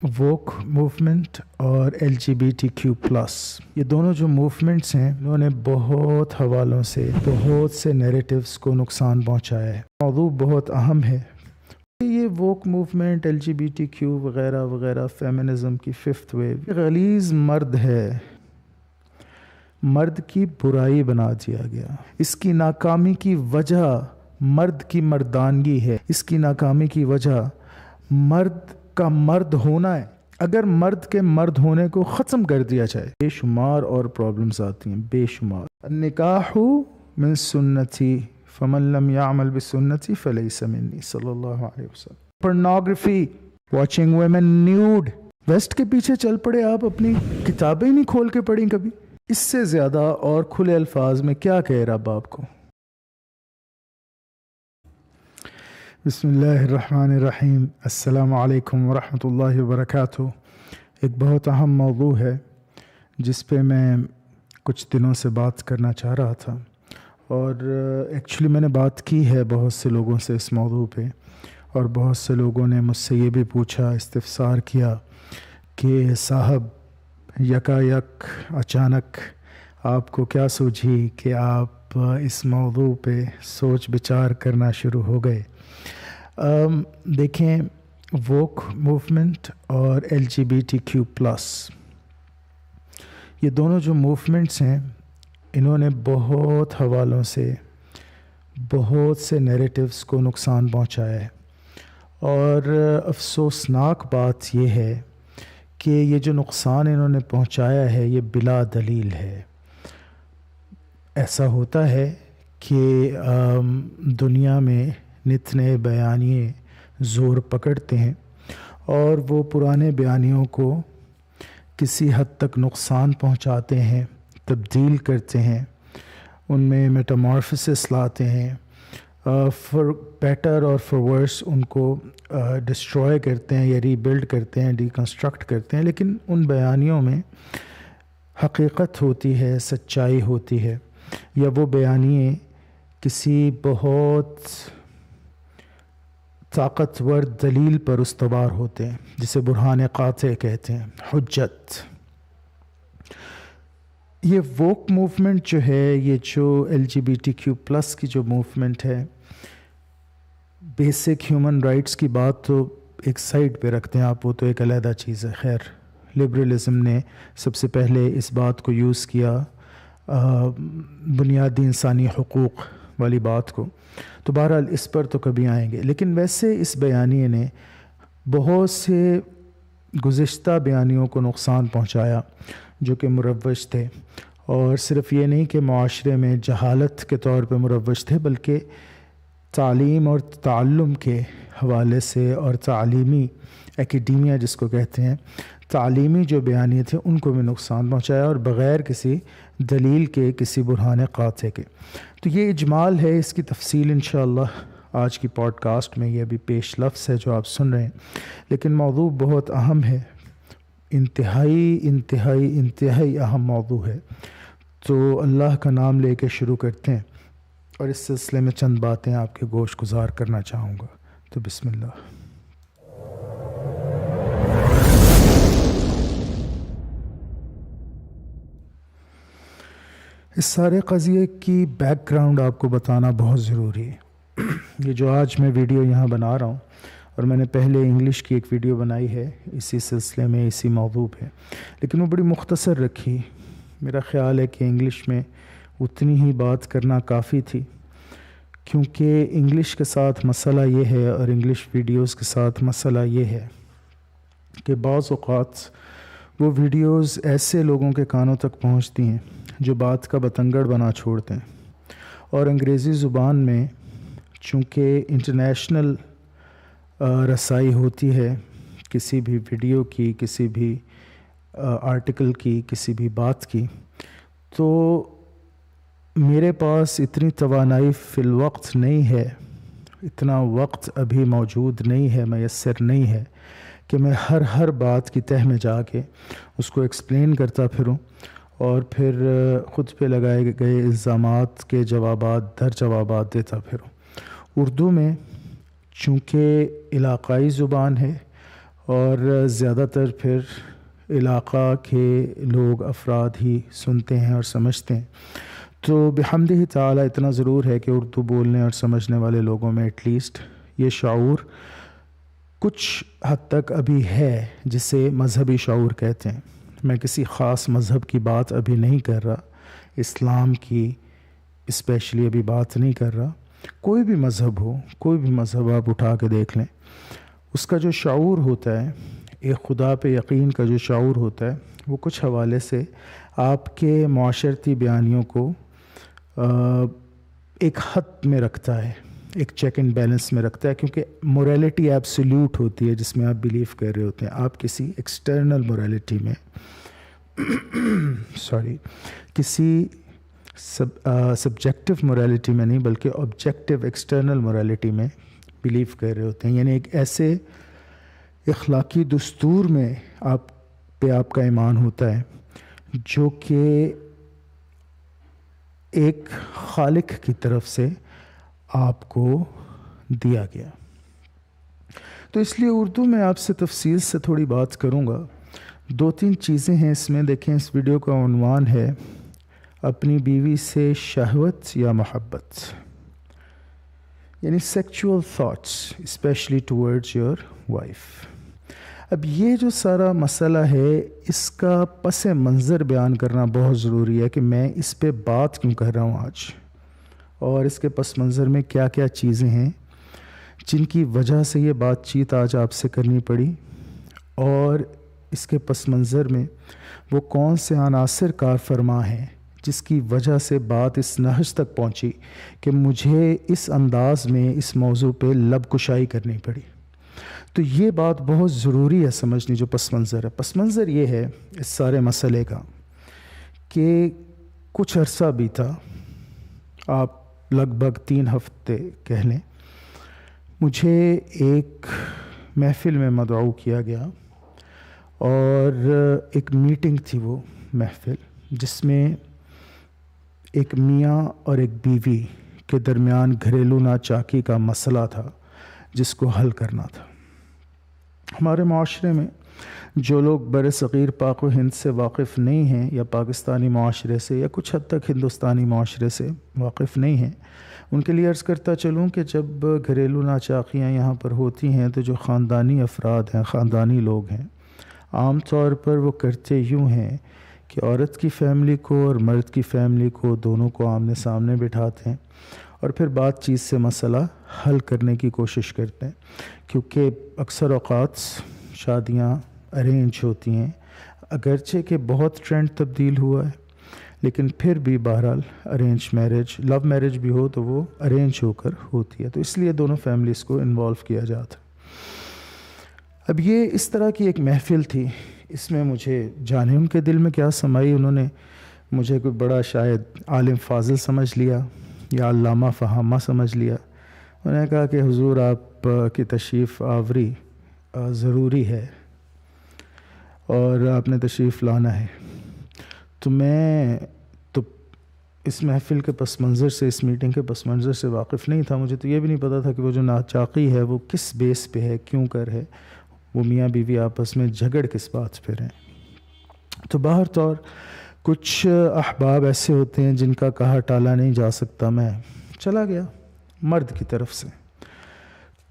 Woke movement اور LGBTQ+، یہ دونوں جو موومنٹس ہیں انہوں نے بہت حوالوں سے بہت سے نیریٹیوز کو نقصان پہنچایا ہے۔ موضوع بہت اہم ہے۔ یہ ووک موومنٹ LGBTQ وغیرہ وغیرہ فیمنزم کی ففتھ ویو غلیظ مرد ہے، مرد کی برائی بنا دیا گیا۔ اس کی ناکامی کی وجہ مرد کی مردانگی ہے، اس کی ناکامی کی وجہ مرد کا مرد ہونا ہے۔ اگر مرد کے مرد ہونے کو ختم کر دیا جائے بے شمار اور پرابلمز آتی ہیں، بے شمار۔ النکاح من سنتی فمن لم يعمل بسنتی فلیس منی، صلی اللہ علیہ وسلم۔ Pornography, watching women nude, West کے پیچھے چل پڑے آپ، اپنی کتابیں نہیں کھول کے پڑھیں کبھی۔ اس سے زیادہ اور کھلے الفاظ میں کیا کہہ رہا آپ کو؟ بسم اللہ الرحمن الرحیم۔ السلام علیکم ورحمۃ اللہ وبرکاتہ۔ ایک بہت اہم موضوع ہے جس پہ میں کچھ دنوں سے بات کرنا چاہ رہا تھا، اور ایکچولی میں نے بات کی ہے بہت سے لوگوں سے اس موضوع پہ، اور بہت سے لوگوں نے مجھ سے یہ بھی پوچھا، استفسار کیا کہ صاحب یکا یک اچانک آپ کو کیا سوجھی کہ آپ اس موضوع پہ سوچ بچار کرنا شروع ہو گئے۔ دیکھیں، ووک موومنٹ اور LGBTQ+، یہ دونوں جو موومنٹس ہیں انہوں نے بہت حوالوں سے بہت سے نیریٹیوز کو نقصان پہنچایا ہے، اور افسوسناک بات یہ ہے کہ یہ جو نقصان انہوں نے پہنچایا ہے یہ بلا دلیل ہے۔ ایسا ہوتا ہے کہ دنیا میں نت نئے بیانیے زور پکڑتے ہیں، اور وہ پرانے بیانیوں کو کسی حد تک نقصان پہنچاتے ہیں، تبدیل کرتے ہیں، ان میں میٹامورفسس لاتے ہیں، فار بیٹر اور فار ورس ان کو ڈسٹروائے کرتے ہیں یا ری بلڈ کرتے ہیں، ڈیکنسٹرکٹ کرتے ہیں، لیکن ان بیانیوں میں حقیقت ہوتی ہے، سچائی ہوتی ہے، یا وہ بیانیے کسی بہت طاقتور دلیل پر استوار ہوتے ہیں، جسے برہان قاطع کہتے ہیں، حجت۔ یہ ووک موومنٹ جو ہے، یہ جو LGBTQ+ کی جو موومنٹ ہے، بیسک ہیومن رائٹس کی بات تو ایک سائڈ پہ رکھتے ہیں آپ، وہ تو ایک علیحدہ چیز ہے۔ خیر، لبرلزم نے سب سے پہلے اس بات کو یوز کیا، بنیادی انسانی حقوق والی بات کو، تو بہرحال اس پر تو کبھی آئیں گے۔ لیکن ویسے اس بیانیے نے بہت سے گزشتہ بیانیوں کو نقصان پہنچایا جو کہ مروج تھے، اور صرف یہ نہیں کہ معاشرے میں جہالت کے طور پہ مروج تھے، بلکہ تعلیم اور تعلم کے حوالے سے، اور تعلیمی ایکیڈیمیا جس کو کہتے ہیں، تعلیمی جو بیانیے تھے ان کو بھی نقصان پہنچایا، اور بغیر کسی دلیل کے، کسی برہان قاطع کے۔ تو یہ اجمال ہے، اس کی تفصیل انشاءاللہ آج کی پوڈ کاسٹ میں یہ بھی پیش لفظ ہے جو آپ سن رہے ہیں، لیکن موضوع بہت اہم ہے، انتہائی انتہائی انتہائی اہم موضوع ہے۔ تو اللہ کا نام لے کے شروع کرتے ہیں، اور اس سلسلے میں چند باتیں آپ کے گوش گزار کرنا چاہوں گا، تو بسم اللہ۔ اس سارے قضیے کی بیک گراؤنڈ آپ کو بتانا بہت ضروری ہے۔ یہ جو آج میں ویڈیو یہاں بنا رہا ہوں، اور میں نے پہلے انگلش کی ایک ویڈیو بنائی ہے اسی سلسلے میں، اسی موضوع پہ، لیکن وہ بڑی مختصر رکھی۔ میرا خیال ہے کہ انگلش میں اتنی ہی بات کرنا کافی تھی، کیونکہ انگلش کے ساتھ مسئلہ یہ ہے، اور انگلش ویڈیوز کے ساتھ مسئلہ یہ ہے کہ بعض اوقات وہ ویڈیوز ایسے لوگوں کے کانوں تک پہنچتی ہیں جو بات کا بتنگڑ بنا چھوڑتے ہیں، اور انگریزی زبان میں چونکہ انٹرنیشنل رسائی ہوتی ہے کسی بھی ویڈیو کی، کسی بھی آرٹیکل کی، کسی بھی بات کی، تو میرے پاس اتنی توانائی فی الوقت نہیں ہے، اتنا وقت ابھی موجود نہیں ہے، میسر نہیں ہے کہ میں ہر بات کی تہ میں جا کے اس کو ایکسپلین کرتا پھروں، اور پھر خود پہ لگائے گئے الزامات کے جوابات در جوابات دیتا پھروں۔ اردو میں چونکہ علاقائی زبان ہے اور زیادہ تر پھر علاقہ کے لوگ افراد ہی سنتے ہیں اور سمجھتے ہیں. تو بحمدہ تعالی اتنا ضرور ہے کہ اردو بولنے اور سمجھنے والے لوگوں میں ایٹ لیسٹ یہ شعور کچھ حد تک ابھی ہے، جسے مذہبی شعور کہتے ہیں. میں کسی خاص مذہب کی بات ابھی نہیں کر رہا، اسلام کی اسپیشلی ابھی بات نہیں کر رہا. کوئی بھی مذہب ہو، کوئی بھی مذہب آپ اٹھا کے دیکھ لیں، اس کا جو شعور ہوتا ہے، ایک خدا پہ یقین کا جو شعور ہوتا ہے، وہ کچھ حوالے سے آپ کے معاشرتی بیانیوں کو ایک حد میں رکھتا ہے، ایک چیک اینڈ بیلنس میں رکھتا ہے، کیونکہ موریلٹی ایبسلیوٹ ہوتی ہے جس میں آپ بلیو کر رہے ہوتے ہیں. آپ کسی ایکسٹرنل موریلٹی میں کسی سبجیکٹو موریلٹی میں نہیں بلکہ آبجیکٹو ایکسٹرنل موریلٹی میں بلیو کر رہے ہوتے ہیں. یعنی ایک ایسے اخلاقی دستور میں آپ کا ایمان ہوتا ہے جو کہ ایک خالق کی طرف سے آپ کو دیا گیا. تو اس لیے اردو میں آپ سے تفصیل سے تھوڑی بات کروں گا. 2-3 چیزیں ہیں اس میں. دیکھیں اس ویڈیو کا عنوان ہے اپنی بیوی سے شہوت یا محبت، یعنی sexual thoughts especially towards your wife. اب یہ جو سارا مسئلہ ہے، اس کا پس منظر بیان کرنا بہت ضروری ہے کہ میں اس پہ بات کیوں کر رہا ہوں آج، اور اس کے پس منظر میں کیا کیا چیزیں ہیں جن کی وجہ سے یہ بات چیت آج آپ سے کرنی پڑی، اور اس کے پس منظر میں وہ کون سے عناصر کار فرما ہیں جس کی وجہ سے بات اس نہج تک پہنچی کہ مجھے اس انداز میں اس موضوع پہ لب کشائی کرنی پڑی. تو یہ بات بہت ضروری ہے سمجھنی. جو پس منظر ہے، پس منظر یہ ہے اس سارے مسئلے کا کہ کچھ عرصہ بیتا، آپ لگ بھگ 3 ہفتے کہہ لیں، مجھے ایک محفل میں مدعو کیا گیا، اور ایک میٹنگ تھی وہ محفل، جس میں ایک میاں اور ایک بیوی کے درمیان گھریلو ناچاکی کا مسئلہ تھا جس کو حل کرنا تھا. ہمارے معاشرے میں جو لوگ بر صغیر پاک و ہند سے واقف نہیں ہیں، یا پاکستانی معاشرے سے یا کچھ حد تک ہندوستانی معاشرے سے واقف نہیں ہیں، ان کے لیے عرض کرتا چلوں کہ جب گھریلو ناچاکیاں یہاں پر ہوتی ہیں تو جو خاندانی افراد ہیں، خاندانی لوگ ہیں، عام طور پر وہ کرتے یوں ہیں کہ عورت کی فیملی کو اور مرد کی فیملی کو دونوں کو آمنے سامنے بٹھاتے ہیں، اور پھر بات چیت سے مسئلہ حل کرنے کی کوشش کرتے ہیں. کیونکہ اکثر اوقات شادیاں ارینج ہوتی ہیں، اگرچہ کہ بہت ٹرینڈ تبدیل ہوا ہے، لیکن پھر بھی بہرحال ارینج میرج، لو میرج بھی ہو تو وہ ارینج ہو کر ہوتی ہے. تو اس لیے دونوں فیملیز کو انوالو کیا جاتا. اب یہ اس طرح کی ایک محفل تھی. اس میں مجھے جانے ان کے دل میں کیا سمائی، انہوں نے مجھے کوئی بڑا شاید عالم فاضل سمجھ لیا یا علامہ فہامہ سمجھ لیا. انہوں نے کہا کہ حضور آپ کی تشریف آوری ضروری ہے اور آپ نے تشریف لانا ہے. تو میں تو اس محفل کے پس منظر سے، اس میٹنگ کے پس منظر سے واقف نہیں تھا. مجھے تو یہ بھی نہیں پتا تھا کہ وہ جو ناچاقی ہے وہ کس بیس پہ ہے، کیوں کر ہے، وہ میاں بیوی آپس میں جھگڑ کس بات پہ ہیں. تو باہر طور کچھ احباب ایسے ہوتے ہیں جن کا کہا ٹالا نہیں جا سکتا. میں چلا گیا مرد کی طرف سے.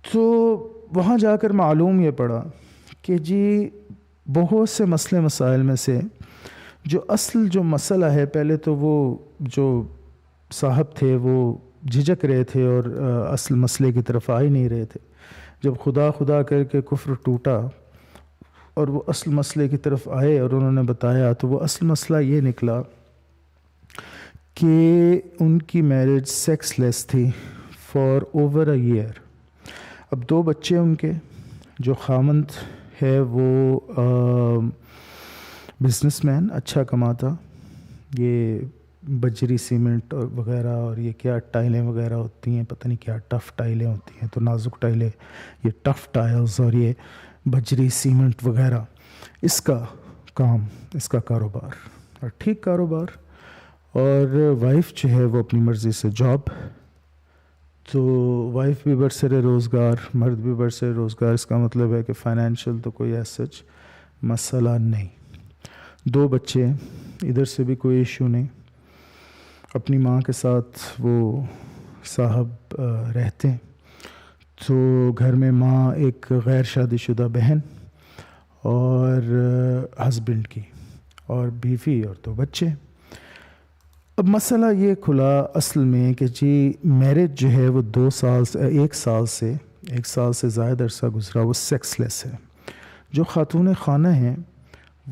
تو وہاں جا کر معلوم یہ پڑا کہ جی بہت سے مسئلے مسائل میں سے جو اصل جو مسئلہ ہے، پہلے تو وہ جو صاحب تھے وہ جھجک رہے تھے اور اصل مسئلے کی طرف آ ہی نہیں رہے تھے. جب خدا خدا کر کے کفر ٹوٹا اور وہ اصل مسئلے کی طرف آئے اور انہوں نے بتایا، تو وہ اصل مسئلہ یہ نکلا کہ ان کی میرج سیکس لیس تھی فار اوور اے ایئر. اب 2 بچے ان کے، جو خامند ہے وہ بزنس مین، اچھا کماتا، یہ بجری سیمنٹ اور وغیرہ اور یہ کیا ٹائلیں وغیرہ ہوتی ہیں، پتہ نہیں کیا ٹف ٹائلیں ہوتی ہیں، تو نازک ٹائلیں، یہ ٹف ٹائلز اور یہ بجری سیمنٹ وغیرہ، اس کا کام، اس کا کاروبار، اور ٹھیک کاروبار. اور وائف جو ہے وہ اپنی مرضی سے جاب. تو وائف بھی برسر روزگار، مرد بھی برسر روزگار، اس کا مطلب ہے کہ فائنینشیل تو کوئی سچ مسئلہ نہیں. 2 بچے، ادھر سے بھی کوئی ایشو نہیں. اپنی ماں کے ساتھ وہ صاحب رہتے ہیں. تو گھر میں ماں، ایک غیر شادی شدہ بہن اور ہسبینڈ کی، اور بیوی اور 2 بچے. اب مسئلہ یہ کھلا اصل میں کہ جی میرج جو ہے وہ 2 سال سے 1 سال سے زائد عرصہ گزرا، وہ سیکس لیس ہے. جو خاتون خانہ ہیں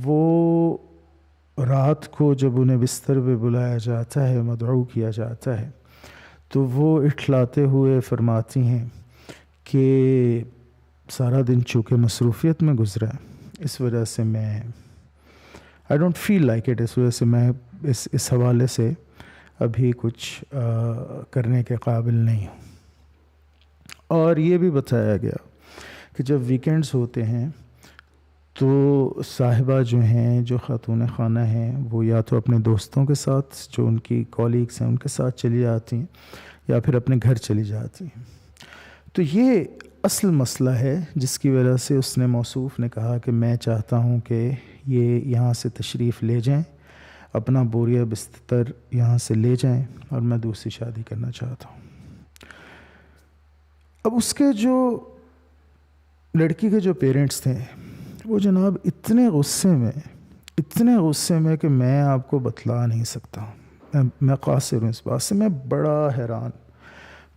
وہ رات کو جب انہیں بستر پہ بلایا جاتا ہے، مدعو کیا جاتا ہے، تو وہ اٹھلاتے ہوئے فرماتی ہیں کہ سارا دن چونکہ مصروفیت میں گزرا ہے، اس وجہ سے میں I don't feel like it، اس وجہ سے میں اس حوالے سے ابھی کچھ کرنے کے قابل نہیں ہوں. اور یہ بھی بتایا گیا کہ جب ویکینڈز ہوتے ہیں تو صاحبہ جو ہیں، جو خاتون خانہ ہیں، وہ یا تو اپنے دوستوں کے ساتھ، جو ان کی کولیگس ہیں، ان کے ساتھ چلی جاتی ہیں، یا پھر اپنے گھر چلی جاتی ہیں. تو یہ اصل مسئلہ ہے جس کی وجہ سے اس نے موصوف نے کہا کہ میں چاہتا ہوں کہ یہ یہاں سے تشریف لے جائیں، اپنا بوریہ بستر یہاں سے لے جائیں، اور میں دوسری شادی کرنا چاہتا ہوں. اب اس کے جو لڑکی کے جو پیرنٹس تھے وہ جناب اتنے غصے میں کہ میں آپ کو بتلا نہیں سکتا. میں قاصر ہوں اس بات سے. میں بڑا حیران،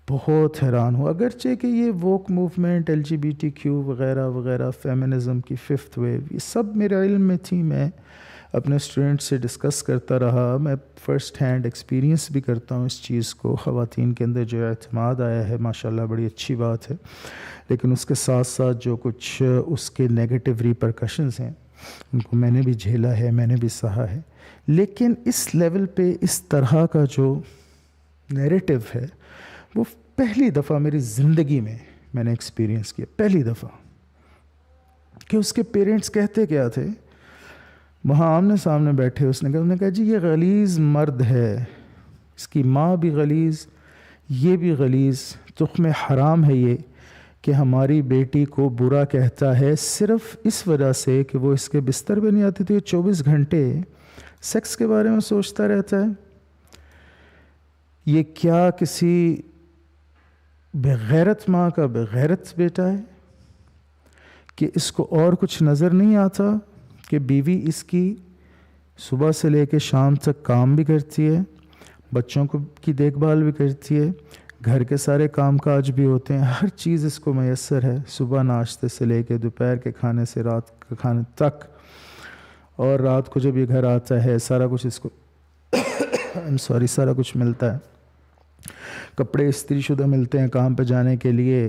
بہت حیران ہوں. اگرچہ کہ یہ ووک موومنٹ، LGBTQ وغیرہ وغیرہ، فیمنزم کی 5th ویو، یہ سب میرے علم میں تھی. میں اپنے اسٹوڈنٹ سے ڈسکس کرتا رہا. میں فرسٹ ہینڈ ایکسپیرینس بھی کرتا ہوں اس چیز کو. خواتین کے اندر جو اعتماد آیا ہے ماشاءاللہ بڑی اچھی بات ہے، لیکن اس کے ساتھ ساتھ جو کچھ اس کے نیگیٹو ریپرکشنز ہیں ان کو میں نے بھی جھیلا ہے، میں نے بھی سہا ہے. لیکن اس لیول پہ اس طرح کا جو نیریٹو ہے وہ پہلی دفعہ میری زندگی میں نے ایکسپیرینس کیا. پہلی دفعہ کہ اس کے پیرنٹس کہتے کیا تھے، وہاں آمنے سامنے بیٹھے، اس نے کہا جی یہ غلیظ مرد ہے، اس کی ماں بھی غلیظ، یہ بھی غلیظ، تخم حرام ہے یہ کہ ہماری بیٹی کو برا کہتا ہے صرف اس وجہ سے کہ وہ اس کے بستر پہ نہیں آتی. تو یہ 24 گھنٹے سیکس کے بارے میں سوچتا رہتا ہے. یہ کیا کسی بغیرت ماں کا بغیرت بیٹا ہے کہ اس کو اور کچھ نظر نہیں آتا کہ بیوی اس کی صبح سے لے کے شام تک کام بھی کرتی ہے، بچوں کو کی دیکھ بھال بھی کرتی ہے، گھر کے سارے کام کاج بھی ہوتے ہیں، ہر چیز اس کو میسر ہے، صبح ناشتے سے لے کے دوپہر کے کھانے سے رات کے کھانے تک، اور رات کو جب یہ گھر آتا ہے سارا کچھ اس کو سارا کچھ ملتا ہے. کپڑے استری شدہ ملتے ہیں کام پہ جانے کے لیے،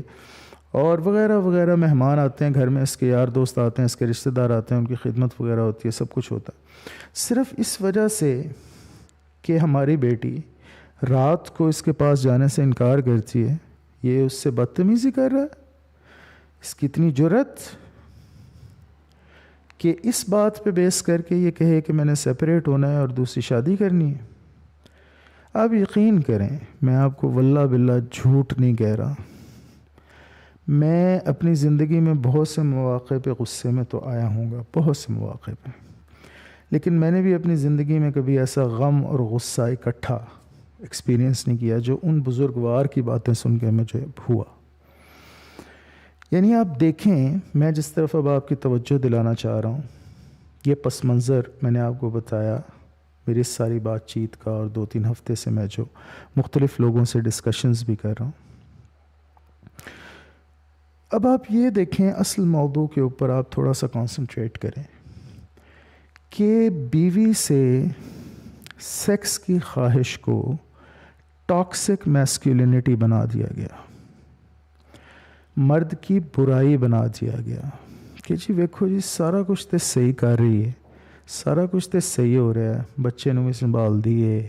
اور وغیرہ وغیرہ. مہمان آتے ہیں گھر میں، اس کے یار دوست آتے ہیں، اس کے رشتہ دار آتے ہیں، ان کی خدمت وغیرہ ہوتی ہے، سب کچھ ہوتا ہے. صرف اس وجہ سے کہ ہماری بیٹی رات کو اس کے پاس جانے سے انکار کرتی ہے، یہ اس سے بدتمیزی کر رہا ہے. اس کی اتنی جرت کہ اس بات پہ بیس کر کے یہ کہے کہ میں نے سیپریٹ ہونا ہے اور دوسری شادی کرنی ہے. آپ یقین کریں، میں آپ کو واللہ باللہ جھوٹ نہیں کہہ رہا، میں اپنی زندگی میں بہت سے مواقع پہ غصے میں تو آیا ہوں گا، بہت سے مواقع پہ، لیکن میں نے بھی اپنی زندگی میں کبھی ایسا غم اور غصہ اکٹھا ایکسپیرینس نہیں کیا جو ان بزرگوار کی باتیں سن کے مجھے ہوا. یعنی آپ دیکھیں، میں جس طرف اب آپ کی توجہ دلانا چاہ رہا ہوں، یہ پس منظر میں نے آپ کو بتایا میری اس ساری بات چیت کا، اور 2-3 ہفتے سے میں جو مختلف لوگوں سے ڈسکشنز بھی کر رہا ہوں. اب آپ یہ دیکھیں، اصل موضوع کے اوپر آپ تھوڑا سا کانسنٹریٹ کریں کہ بیوی سے سیکس کی خواہش کو ٹاکسک میسکولینٹی بنا دیا گیا، مرد کی برائی بنا دیا گیا کہ جی ویکھو جی سارا کچھ تے صحیح کر رہی ہے، سارا کچھ تے صحیح ہو رہا ہے، بچے نوں بھی سنبھال دیے،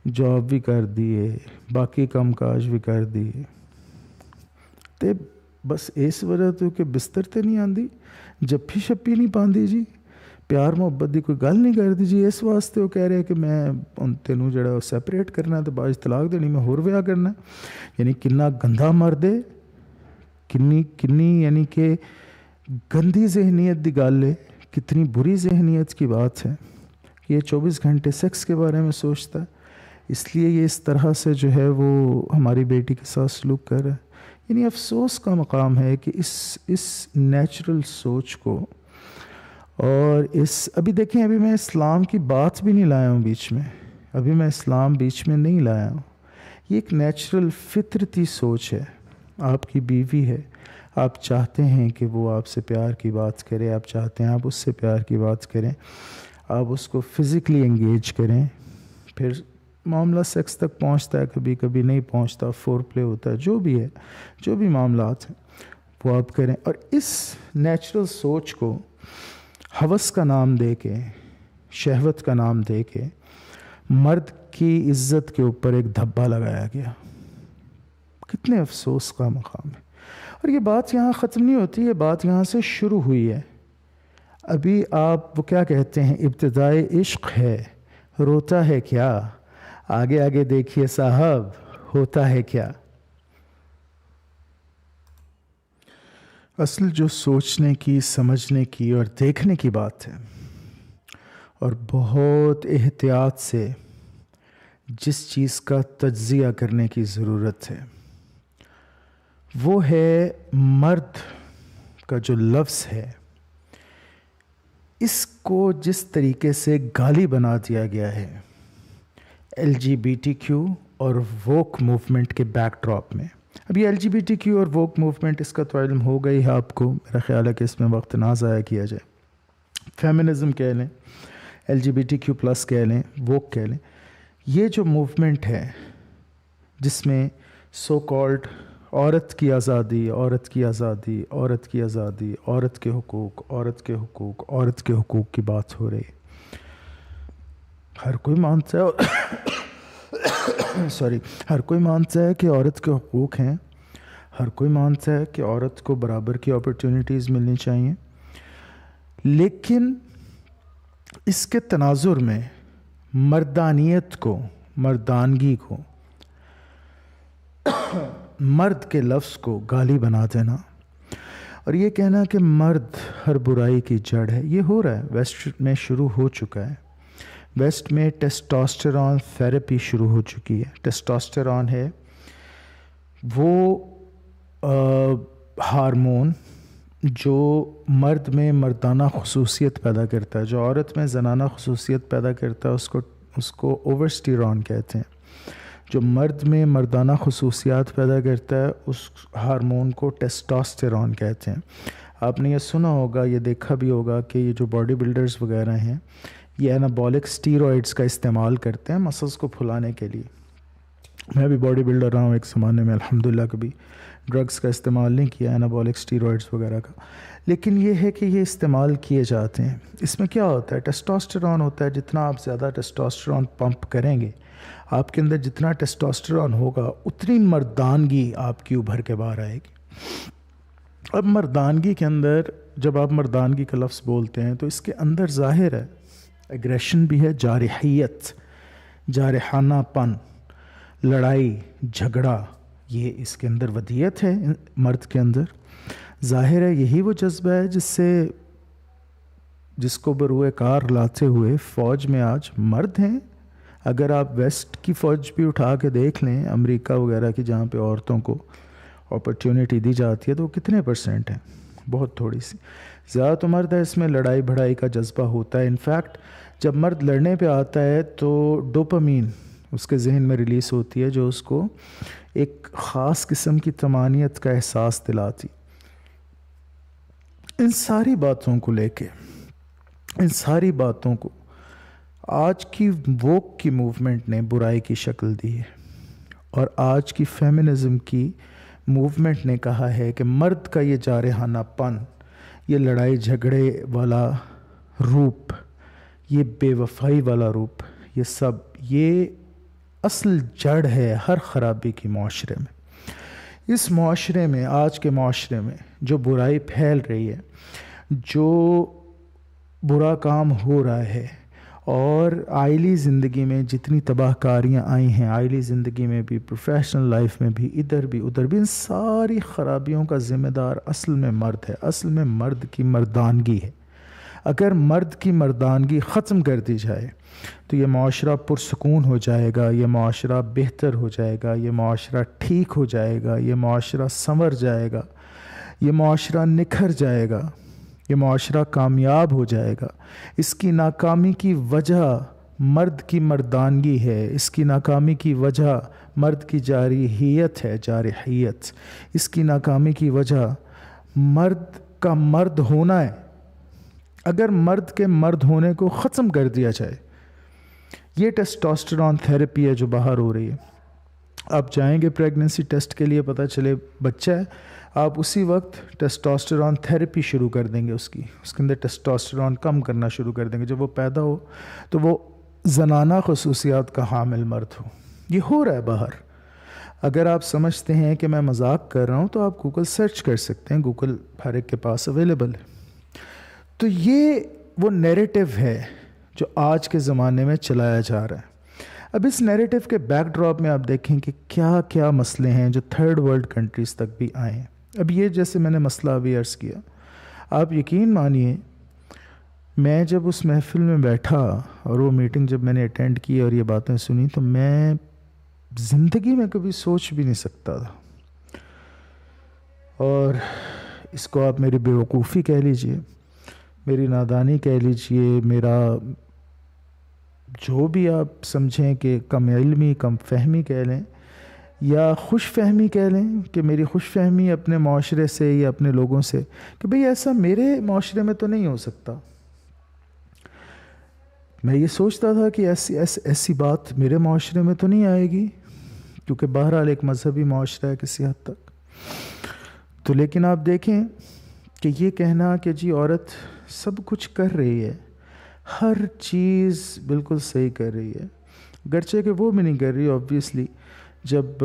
جاب بھی کر دیے، باقی کام کاج بھی کر دیے، تے بس اس وجہ تو کہ بستر تے نہیں آندی، جپھی شپی نہیں پاندی جی، پیار محبت دی کوئی گل نہیں کرتی جی، اس واسطے وہ کہہ رہے کہ میں تینوں جڑا سیپریٹ کرنا تو باج طلاق دینی، میں ہور ویاہ کرنا. یعنی کنا گندا مرد ہے، کنی یعنی کہ گندی ذہنیت دی گل ہے، کتنی بری ذہنیت کی بات ہے. یہ 24 گھنٹے سیکس کے بارے میں سوچتا ہے، اس لیے یہ اس طرح سے جو ہے وہ ہماری بیٹی کے ساتھ سلوک کر رہا ہے. یعنی افسوس کا مقام ہے کہ اس نیچرل سوچ کو، اور ابھی دیکھیں، ابھی میں اسلام کی بات بھی نہیں لایا ہوں بیچ میں، ابھی میں اسلام بیچ میں نہیں لایا ہوں. یہ ایک نیچرل فطرتی سوچ ہے. آپ کی بیوی ہے، آپ چاہتے ہیں کہ وہ آپ سے پیار کی بات کرے، آپ چاہتے ہیں آپ اس سے پیار کی بات کریں، آپ اس کو فزیکلی انگیج کریں. پھر معاملہ سیکس تک پہنچتا ہے، کبھی کبھی نہیں پہنچتا، فور پلے ہوتا ہے، جو بھی ہے، جو بھی معاملات ہیں وہ آپ کریں. اور اس نیچرل سوچ کو ہوس کا نام دے کے، شہوت کا نام دے کے مرد کی عزت کے اوپر ایک دھبا لگایا گیا. کتنے افسوس کا مقام ہے. اور یہ بات یہاں ختم نہیں ہوتی، یہ بات یہاں سے شروع ہوئی ہے. ابھی آپ وہ کیا کہتے ہیں، ابتدائے عشق ہے، روتا ہے کیا، آگے آگے دیکھیے صاحب ہوتا ہے کیا. اصل جو سوچنے کی، سمجھنے کی اور دیکھنے کی بات ہے، اور بہت احتیاط سے جس چیز کا تجزیہ کرنے کی ضرورت ہے، وہ ہے مرد کا جو لفظ ہے، اس کو جس طریقے سے گالی بنا دیا گیا ہے LGBTQ اور ووک موومنٹ کے بیک ڈراپ میں. اب یہ LGBTQ اور ووک موومنٹ، اس کا تو علم ہو گئی ہے آپ کو، میرا خیال ہے کہ اس میں وقت نہ ضائع کیا جائے. فیمنزم کہہ لیں، LGBTQ+ کہہ لیں، ووک کہہ لیں، یہ جو موومنٹ ہے جس میں سو کالڈ عورت کی آزادی، عورت کی آزادی، عورت کی آزادی، عورت کے حقوق، عورت کے حقوق، عورت کے حقوق کی بات ہو رہی ہے. ہر کوئی مانتا ہے ہر کوئی مانتا ہے کہ عورت کے حقوق ہیں، ہر کوئی مانتا ہے کہ عورت کو برابر کی اپرچونٹیز ملنی چاہیے. لیکن اس کے تناظر میں مردانیت کو، مردانگی کو، مرد کے لفظ کو گالی بنا دینا اور یہ کہنا کہ مرد ہر برائی کی جڑ ہے، یہ ہو رہا ہے. ویسٹ میں شروع ہو چکا ہے. ویسٹ میں ٹیسٹوسٹیرون تھیراپی شروع ہو چکی ہے. ٹیسٹوسٹیرون ہے وہ ہارمون جو مرد میں مردانہ خصوصیت پیدا کرتا ہے، جو عورت میں زنانہ خصوصیت پیدا کرتا ہے اس کو اوورسٹیرون کہتے ہیں. جو مرد میں مردانہ خصوصیات پیدا کرتا ہے اس ہارمون کو ٹیسٹوسٹیرون کہتے ہیں. آپ نے یہ سنا ہوگا، یہ دیکھا بھی ہوگا کہ یہ جو باڈی بلڈرز وغیرہ ہیں، یہ انابولک اسٹیرائڈز کا استعمال کرتے ہیں مسلز کو پھلانے کے لیے. میں بھی باڈی بلڈر رہا ہوں ایک زمانے میں، الحمدللہ کبھی ڈرگز کا استعمال نہیں کیا، انابولک اسٹیرائڈز وغیرہ کا. لیکن یہ ہے کہ یہ استعمال کیے جاتے ہیں. اس میں کیا ہوتا ہے، ٹیسٹوسٹیرون ہوتا ہے. جتنا آپ زیادہ ٹیسٹوسٹیرون پمپ کریں گے، آپ کے اندر جتنا ٹیسٹوسٹیرون ہوگا اتنی مردانگی آپ کی ابھر کے باہر آئے گی. اب مردانگی کے اندر جب آپ مردانگی کا لفظ بولتے ہیں تو اس کے اندر ظاہر ہے ایگریشن بھی ہے، جارحیت، جارحانہ پن، لڑائی جھگڑا، یہ اس کے اندر ودیت ہے مرد کے اندر. ظاہر ہے یہی وہ جذبہ ہے جس کو بروئے کار لاتے ہوئے فوج میں آج مرد ہیں. اگر آپ ویسٹ کی فوج بھی اٹھا کے دیکھ لیں، امریکہ وغیرہ کی، جہاں پہ عورتوں کو اپرچونٹی دی جاتی ہے، تو وہ کتنے پرسنٹ ہیں؟ بہت تھوڑی سی. زیادہ تو مرد ہے، اس میں لڑائی بھڑائی کا جذبہ ہوتا ہے. انفیکٹ جب مرد لڑنے پہ آتا ہے تو ڈوپامین اس کے ذہن میں ریلیز ہوتی ہے جو اس کو ایک خاص قسم کی طمانینت کا احساس دلاتی. ان ساری باتوں کو لے کے، ان ساری باتوں کو آج کی ووک کی موومنٹ نے برائی کی شکل دی ہے، اور آج کی فیمنزم کی موومنٹ نے کہا ہے کہ مرد کا یہ جارحانہ پن، یہ لڑائی جھگڑے والا روپ، یہ بے وفائی والا روپ، یہ سب، یہ اصل جڑ ہے ہر خرابی کی معاشرے میں. اس معاشرے میں، آج کے معاشرے میں جو برائی پھیل رہی ہے، جو برا کام ہو رہا ہے، اور آئلی زندگی میں جتنی تباہ کاریاں آئی ہیں، آئلی زندگی میں بھی، پروفیشنل لائف میں بھی، ادھر بھی ادھر بھی، ان ساری خرابیوں کا ذمہ دار اصل میں مرد ہے، اصل میں مرد کی مردانگی ہے۔ اگر مرد کی مردانگی ختم کر دی جائے تو یہ معاشرہ پرسکون ہو جائے گا، یہ معاشرہ بہتر ہو جائے گا، یہ معاشرہ ٹھیک ہو جائے گا، یہ معاشرہ سنور جائے گا، یہ معاشرہ نکھر جائے گا، یہ معاشرہ کامیاب ہو جائے گا۔ اس کی ناکامی کی وجہ مرد کی مردانگی ہے، اس کی ناکامی کی وجہ مرد کی جارحیت ہے، جارحیت۔ اس کی ناکامی کی وجہ مرد کا مرد ہونا ہے۔ اگر مرد کے مرد ہونے کو ختم کر دیا جائے، یہ ٹیسٹوسٹیرون تھیراپی ہے جو باہر ہو رہی ہے، آپ جائیں گے پریگننسی ٹیسٹ کے لیے، پتہ چلے بچہ ہے، آپ اسی وقت ٹیسٹوسٹیرون تھیراپی شروع کر دیں گے، اس کے اندر ٹیسٹوسٹیرون کم کرنا شروع کر دیں گے، جب وہ پیدا ہو تو وہ زنانہ خصوصیات کا حامل مرد ہو۔ یہ ہو رہا ہے باہر۔ اگر آپ سمجھتے ہیں کہ میں مذاق کر رہا ہوں تو آپ گوگل سرچ کر سکتے ہیں، گوگل ہر ایک کے پاس اویلیبل ہے۔ تو یہ وہ نیریٹو ہے جو آج کے زمانے میں چلایا جا رہا ہے۔ اب اس نیریٹو کے بیک ڈراپ میں آپ دیکھیں کہ کیا کیا مسئلے ہیں جو تھرڈ ورلڈ کنٹریز تک بھی آئے ہیں۔ اب یہ جیسے میں نے مسئلہ ابھی عرض کیا، آپ یقین مانیے میں جب اس محفل میں بیٹھا اور وہ میٹنگ جب میں نے اٹینڈ کی اور یہ باتیں سنی تو میں زندگی میں کبھی سوچ بھی نہیں سکتا تھا، اور اس کو آپ میری بیوقوفی کہہ لیجئے، میری نادانی کہہ لیجئے، میرا جو بھی آپ سمجھیں کہ کم علمی، کم فہمی کہہ لیں، یا خوش فہمی کہہ لیں کہ میری خوش فہمی اپنے معاشرے سے یا اپنے لوگوں سے کہ بھئی ایسا میرے معاشرے میں تو نہیں ہو سکتا۔ میں یہ سوچتا تھا کہ ایسی بات میرے معاشرے میں تو نہیں آئے گی، کیونکہ بہرحال ایک مذہبی معاشرہ ہے کسی حد تک۔ تو لیکن آپ دیکھیں کہ یہ کہنا کہ جی عورت سب کچھ کر رہی ہے، ہر چیز بالکل صحیح کر رہی ہے، گرچہ کہ وہ بھی نہیں کر رہی آبویسلی، جب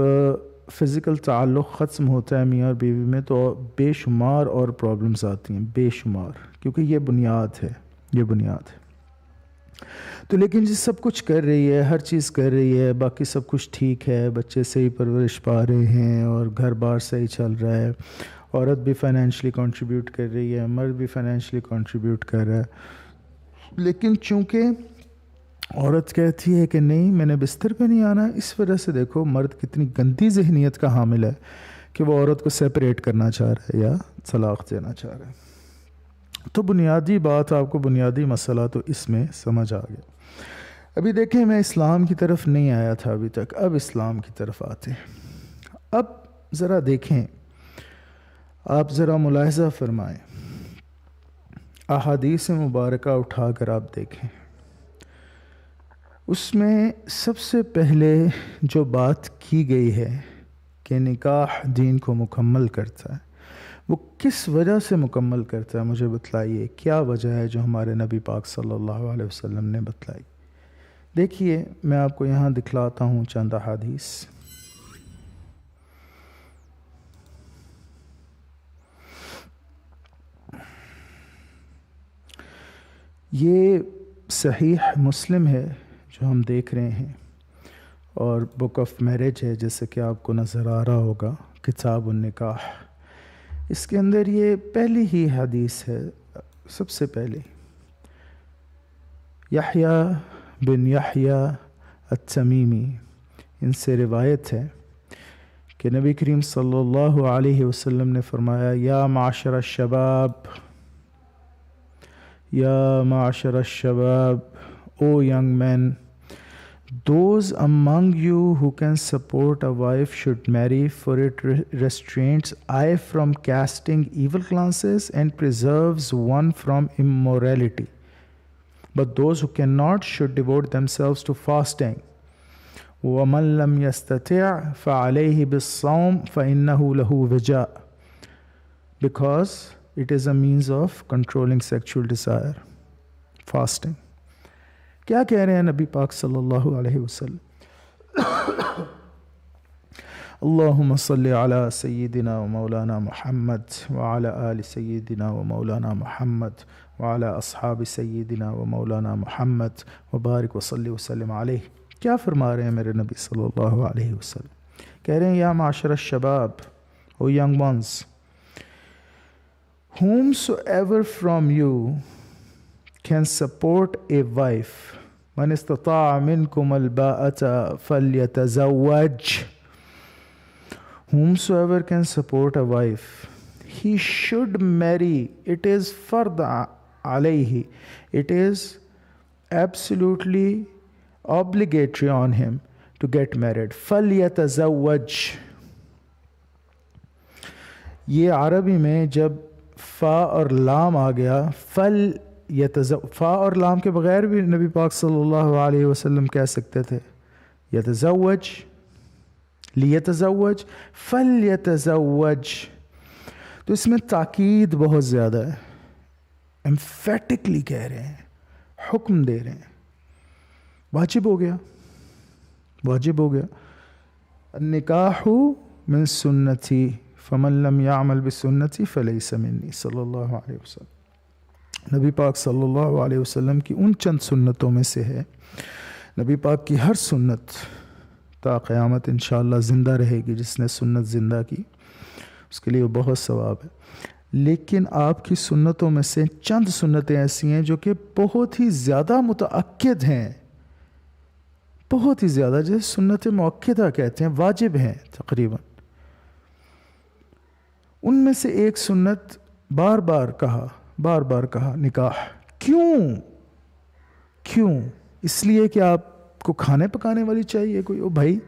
فزیکل تعلق ختم ہوتا ہے میاں اور بیوی میں تو بے شمار اور پرابلمز آتی ہیں، بے شمار، کیونکہ یہ بنیاد ہے، یہ بنیاد ہے۔ تو لیکن جی سب کچھ کر رہی ہے، ہر چیز کر رہی ہے، باقی سب کچھ ٹھیک ہے، بچے صحیح پرورش پا رہے ہیں اور گھر بار صحیح چل رہا ہے، عورت بھی فائنینشلی کنٹریبیوٹ کر رہی ہے، مرد بھی فائنینشلی کنٹریبیوٹ کر رہا ہے، لیکن چونکہ عورت کہتی ہے کہ نہیں میں نے بستر پہ نہیں آنا، اس وجہ سے دیکھو مرد کتنی گندی ذہنیت کا حامل ہے کہ وہ عورت کو سیپریٹ کرنا چاہ رہا ہے یا طلاق دینا چاہ رہا ہے۔ تو بنیادی بات، آپ کو بنیادی مسئلہ تو اس میں سمجھ آ گیا۔ ابھی دیکھیں میں اسلام کی طرف نہیں آیا تھا ابھی تک، اب اسلام کی طرف آتے ہیں۔ اب ذرا دیکھیں، آپ ذرا ملاحظہ فرمائیں، احادیث مبارکہ اٹھا کر آپ دیکھیں، اس میں سب سے پہلے جو بات کی گئی ہے کہ نکاح دین کو مکمل کرتا ہے، وہ کس وجہ سے مکمل کرتا ہے؟ مجھے بتلائیے کیا وجہ ہے جو ہمارے نبی پاک صلی اللہ علیہ وسلم نے بتلائی۔ دیکھیے میں آپ کو یہاں دکھلاتا ہوں چند احادیث۔ یہ صحیح مسلم ہے جو ہم دیکھ رہے ہیں، اور بک آف میرج ہے جیسے کہ آپ کو نظر آ رہا ہوگا، کتاب النکاح۔ اس کے اندر یہ پہلی ہی حدیث ہے، سب سے پہلے یحییٰ بن یحییٰ التمیمی، ان سے روایت ہے کہ نبی کریم صلی اللہ علیہ وسلم نے فرمایا، یا معاشر الشباب، یا معاشر الشباب، او young men, those among you who can support a wife should marry, for it restrains eye from casting evil glances and preserves one from immorality. But those who cannot should devote themselves to fasting. وَمَنْ لَمْ يَسْتَطِعْ فَعَلَيْهِ بِالصَّوْمِ فَإِنَّهُ لَهُ وِجَاء. Because it is a means of controlling sexual desire. Fasting. کیا کہہ رہے ہیں نبی پاک صلی اللہ علیہ وسلم؟ اللہم صلی علی سیدنا و مولانا محمد وعلی آل سیدنا و مولانا محمد وعلی اصحاب سیدنا و مولانا محمد وبارک وصلی وسلم علیہ. کیا فرما رہے ہیں میرے نبی صلی اللہ علیہ وسلم؟ کہہ رہے ہیں یا معاشر الشباب, او young ones, whomsoever from you can support a wife, من استطاع منكم الباءة فليتزوج. Whomsoever can support a wife, he should marry. It is fard alayhi. It is absolutely obligatory on him to get married. فَلْيَتَزَوَّجْ. یہ عربی میں جب فا اور لام آ گیا, فا اور لام کے بغیر بھی نبی پاک صلی اللہ علیہ وسلم کہہ سکتے تھے یتزوج, لیتزوج, فلیتزوج. تو اس میں تاکید بہت زیادہ ہے, امفیٹکلی کہہ رہے ہیں, حکم دے رہے ہیں, واجب ہو گیا, واجب ہو گیا. النکاح من سنتی فمن لم يعمل بسنتی فلیس منی صلی اللہ علیہ وسلم. نبی پاک صلی اللہ علیہ وسلم کی ان چند سنتوں میں سے ہے. نبی پاک کی ہر سنت تا قیامت انشاءاللہ زندہ رہے گی. جس نے سنت زندہ کی اس کے لیے بہت ثواب ہے. لیکن آپ کی سنتوں میں سے چند سنتیں ایسی ہیں جو کہ بہت ہی زیادہ متأکد ہیں, بہت ہی زیادہ, جیسے سنت مؤکدہ کہتے ہیں, واجب ہیں تقریباً. ان میں سے ایک سنت بار بار کہا نکاح. کیوں؟ اس لیے کہ آپ کو کھانے پکانے والی چاہیے کوئی. او بھائی,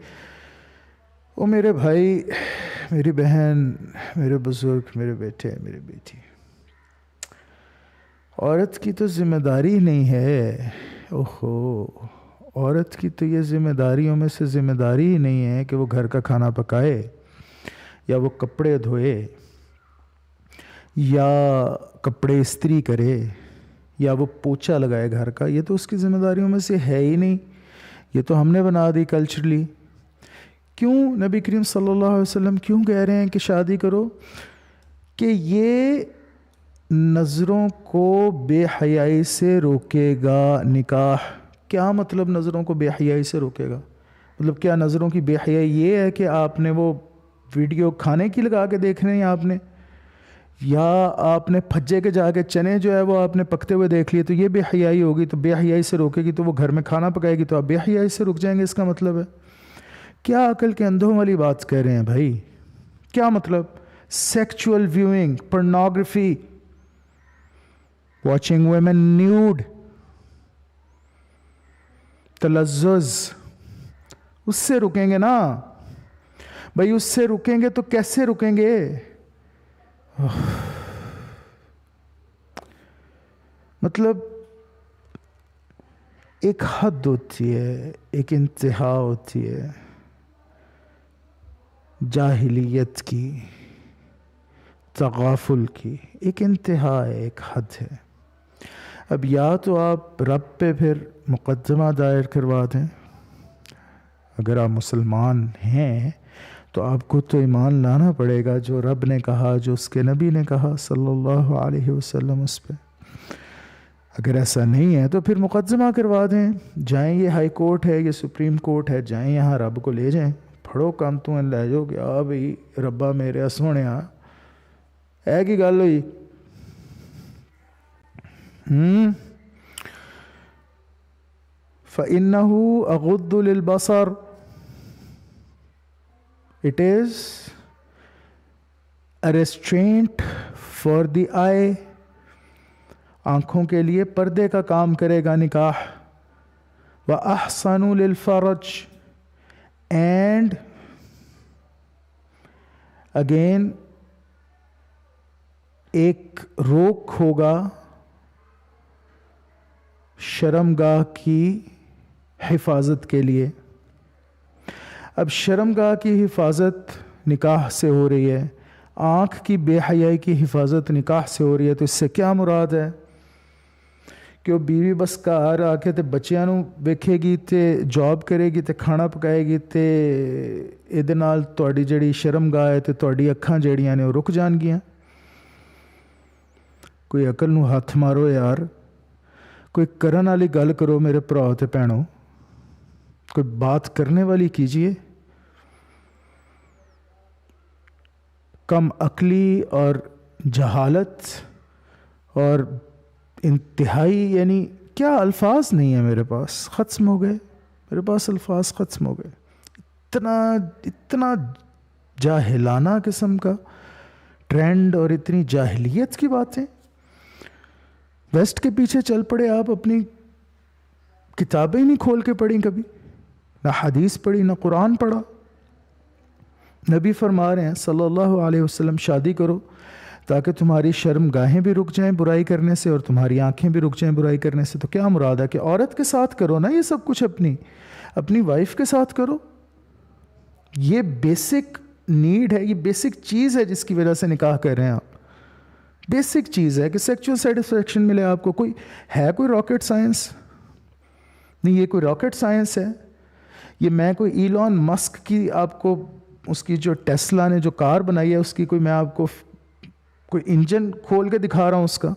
او میرے بھائی, میری بہن, میرے بزرگ, میرے بیٹے, میری بیٹی, عورت کی تو ذمہ داری نہیں ہے. اوہو, عورت کی تو یہ ذمہ داریوں میں سے ذمہ داری ہی نہیں ہے کہ وہ گھر کا کھانا پکائے, یا وہ کپڑے دھوئے, یا کپڑے استری کرے, یا وہ پوچھا لگائے گھر کا. یہ تو اس کی ذمہ داریوں میں سے ہے ہی نہیں. یہ تو ہم نے بنا دی کلچرلی. کیوں نبی کریم صلی اللہ علیہ وسلم کیوں کہہ رہے ہیں کہ شادی کرو؟ کہ یہ نظروں کو بے حیائی سے روکے گا نکاح. کیا مطلب نظروں کو بے حیائی سے روکے گا؟ مطلب کیا نظروں کی بے حیائی یہ ہے کہ آپ نے وہ ویڈیو کھانے کی لگا کے دیکھ رہے ہیں آپ نے, یا آپ نے پھجے کے جا کے چنے جو ہے وہ آپ نے پکتے ہوئے دیکھ لیے, تو یہ بے حیائی ہوگی, تو بے حیائی سے روکے گی, تو وہ گھر میں کھانا پکائے گی تو آپ بے حیائی سے رک جائیں گے. اس کا مطلب ہے کیا عقل کے اندھوں والی بات کہہ رہے ہیں بھائی؟ کیا مطلب؟ Sexual viewing, pornography, watching women nude, تلذذ, اس سے رکیں گے نا بھائی. اس سے رکیں گے تو کیسے رکیں گے؟ مطلب ایک حد ہوتی ہے, ایک انتہا ہوتی ہے جاہلیت کی, تغافل کی. ایک انتہا ہے, ایک حد ہے. اب یا تو آپ رب پہ پھر مقدمہ دائر کروا دیں. اگر آپ مسلمان ہیں تو آپ کو تو ایمان لانا پڑے گا جو رب نے کہا, جو اس کے نبی نے کہا صلی اللہ علیہ وسلم اس پہ. اگر ایسا نہیں ہے تو پھر مقدمہ کروا دیں. جائیں, یہ ہائی کورٹ ہے, یہ سپریم کورٹ ہے, جائیں یہاں رب کو لے جائیں, پھڑو کام تو لے جاؤ کہ آ بھئی ربا میرے سونے ہے کی گل ہوئی. فَإِنَّهُ أَغُضُّ لِلْبَصَرِ. It is a restraint for the eye. آنکھوں کے لیے پردے کا کام کرے گا نکاح. وَأَحْسَنُ لِلْفَرَجِ. And again ایک روک ہوگا شرمگاہ کی حفاظت کے لیے. اب شرمگاہ کی حفاظت نکاح سے ہو رہی ہے, آنکھ کی بے حیائی کی حفاظت نکاح سے ہو رہی ہے. تو اس سے کیا مراد ہے کہ وہ بیوی بس گھر آ کے تے بچیاں نوں ویکھے گی, تے جاب کرے گی, تے کھانا پکائے گی, تے ਇਹਦੇ ਨਾਲ ਤੁਹਾਡੀ ਜਿਹੜੀ ਸ਼ਰਮਗਾਹ ਹੈ ਤੇ ਤੁਹਾਡੀ ਅੱਖਾਂ ਜਿਹੜੀਆਂ ਨੇ ਉਹ ਰੁਕ ਜਾਣਗੀਆਂ. کوئی عقل نو ہاتھ مارو یار, کوئی کرن والی گل کرو میرے بھراؤ تے بھینوں, کوئی بات کرنے والی کیجیے. کم عقلی اور جہالت اور انتہائی, یعنی کیا الفاظ نہیں ہیں میرے پاس, ختم ہو گئے میرے پاس الفاظ, ختم ہو گئے. اتنا جاہلانہ قسم کا ٹرینڈ اور اتنی جاہلیت کی باتیں. ویسٹ کے پیچھے چل پڑے آپ, اپنی کتابیں نہیں کھول کے پڑھی کبھی, نہ حدیث پڑھی نہ قرآن پڑھا. نبی فرما رہے ہیں صلی اللہ علیہ وسلم, شادی کرو تاکہ تمہاری شرم گاہیں بھی رک جائیں برائی کرنے سے اور تمہاری آنکھیں بھی رک جائیں برائی کرنے سے. تو کیا مراد ہے کہ عورت کے ساتھ کرو نا یہ سب کچھ, اپنی وائف کے ساتھ کرو. یہ بیسک نیڈ ہے, یہ بیسک چیز ہے جس کی وجہ سے نکاح کر رہے ہیں آپ. بیسک چیز ہے کہ سیکچول سیٹسفیکشن ملے آپ کو. کوئی راکٹ سائنس نہیں, یہ کوئی راکٹ سائنس ہے. یہ میں کوئی ایلون مسک کی آپ کو, اس کی جو ٹیسلا نے جو کار بنائی ہے اس کی کوئی میں آپ کو کوئی انجن کھول کے دکھا رہا ہوں اس کا,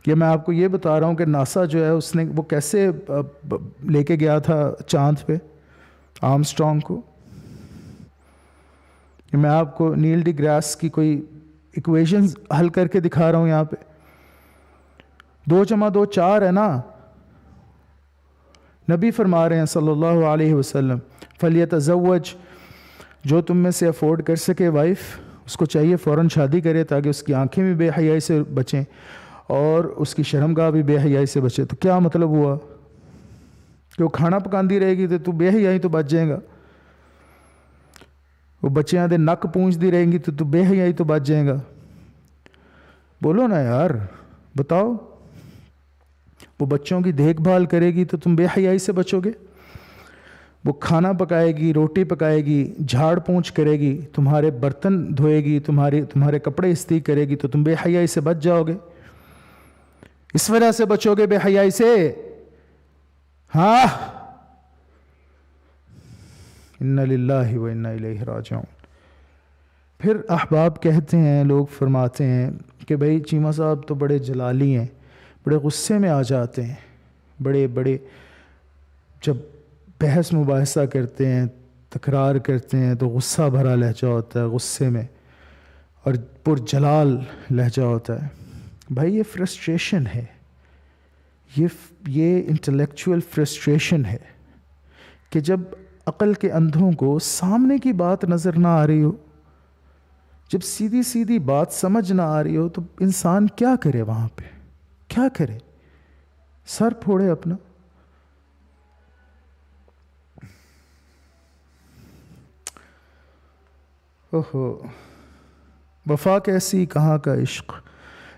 یا میں آپ کو یہ بتا رہا ہوں کہ ناسا جو ہے اس نے وہ کیسے لے کے گیا تھا چاند پہ آرمسٹرانگ کو. میں آپ کو نیل ڈی گراس کی کوئی ایکویشنز حل کر کے دکھا رہا ہوں یہاں پہ. 2+2 4 ہے نا. نبی فرما رہے ہیں صلی اللہ علیہ وسلم, فَلْيَتَزَوَّجْ, جو تم میں سے افورڈ کر سکے وائف, اس کو چاہیے فوراً شادی کرے تاکہ اس کی آنکھیں بھی بے حیائی سے بچیں اور اس کی شرمگاہ بھی بے حیائی سے بچے. تو کیا مطلب ہوا کہ وہ کھانا پکاندی رہے گی تو بے حیائی تو بچ جائے گا, وہ بچیاں دے نک پونجھتی رہیں گی تو بے حیائی تو بچ جائے گا. بولو نا یار, بتاؤ. وہ بچوں کی دیکھ بھال کرے گی تو تم بے حیائی سے بچو گے. وہ کھانا پکائے گی, روٹی پکائے گی, جھاڑ پونچھ کرے گی, تمہارے برتن دھوئے گی, تمہارے کپڑے استری کرے گی, تو تم بے حیائی سے بچ جاؤ گے. اس وجہ سے بچو گے بے حیائی سے. ہاں, انا للہ و انا الیہ راجعون. پھر احباب کہتے ہیں, لوگ فرماتے ہیں کہ بھائی چیمہ صاحب تو بڑے جلالی ہیں, بڑے غصے میں آ جاتے ہیں, بڑے جب بحث مباحثہ کرتے ہیں, تکرار کرتے ہیں تو غصہ بھرا لہجہ ہوتا ہے, غصے میں اور پرجلال لہجہ ہوتا ہے. بھائی یہ فرسٹریشن ہے, یہ انٹلیکچوئل فرسٹریشن ہے کہ جب عقل کے اندھوں کو سامنے کی بات نظر نہ آ رہی ہو, جب سیدھی بات سمجھ نہ آ رہی ہو, تو انسان کیا کرے وہاں پہ, کیا کرے؟ سر پھوڑے اپنا. اوہو, وفا کیسی کہاں کا عشق,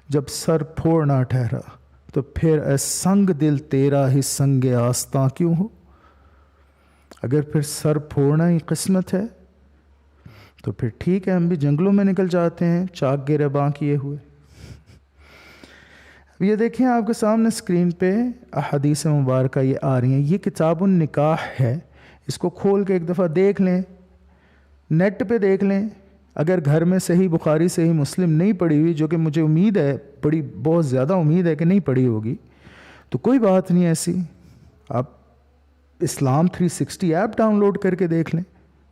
جب سر پھوڑ نہ ٹھہرا تو پھر اے سنگ دل تیرا ہی سنگ آستاں کیوں ہو. اگر پھر سر پھوڑنا ہی قسمت ہے تو پھر ٹھیک ہے, ہم بھی جنگلوں میں نکل جاتے ہیں چاک گریباں کیے ہوئے. یہ دیکھیں آپ کے سامنے اسکرین پہ احادیث مبارکہ یہ آ رہی ہیں. یہ کتاب النکاح ہے, اس کو کھول کے ایک دفعہ دیکھ لیں, نیٹ پہ دیکھ لیں. اگر گھر میں صحیح بخاری صحیح مسلم نہیں پڑھی ہوئی, جو کہ مجھے امید ہے, بہت زیادہ امید ہے کہ نہیں پڑھی ہوگی, تو کوئی بات نہیں ایسی. آپ اسلام 360 ایپ ڈاؤن لوڈ کر کے دیکھ لیں,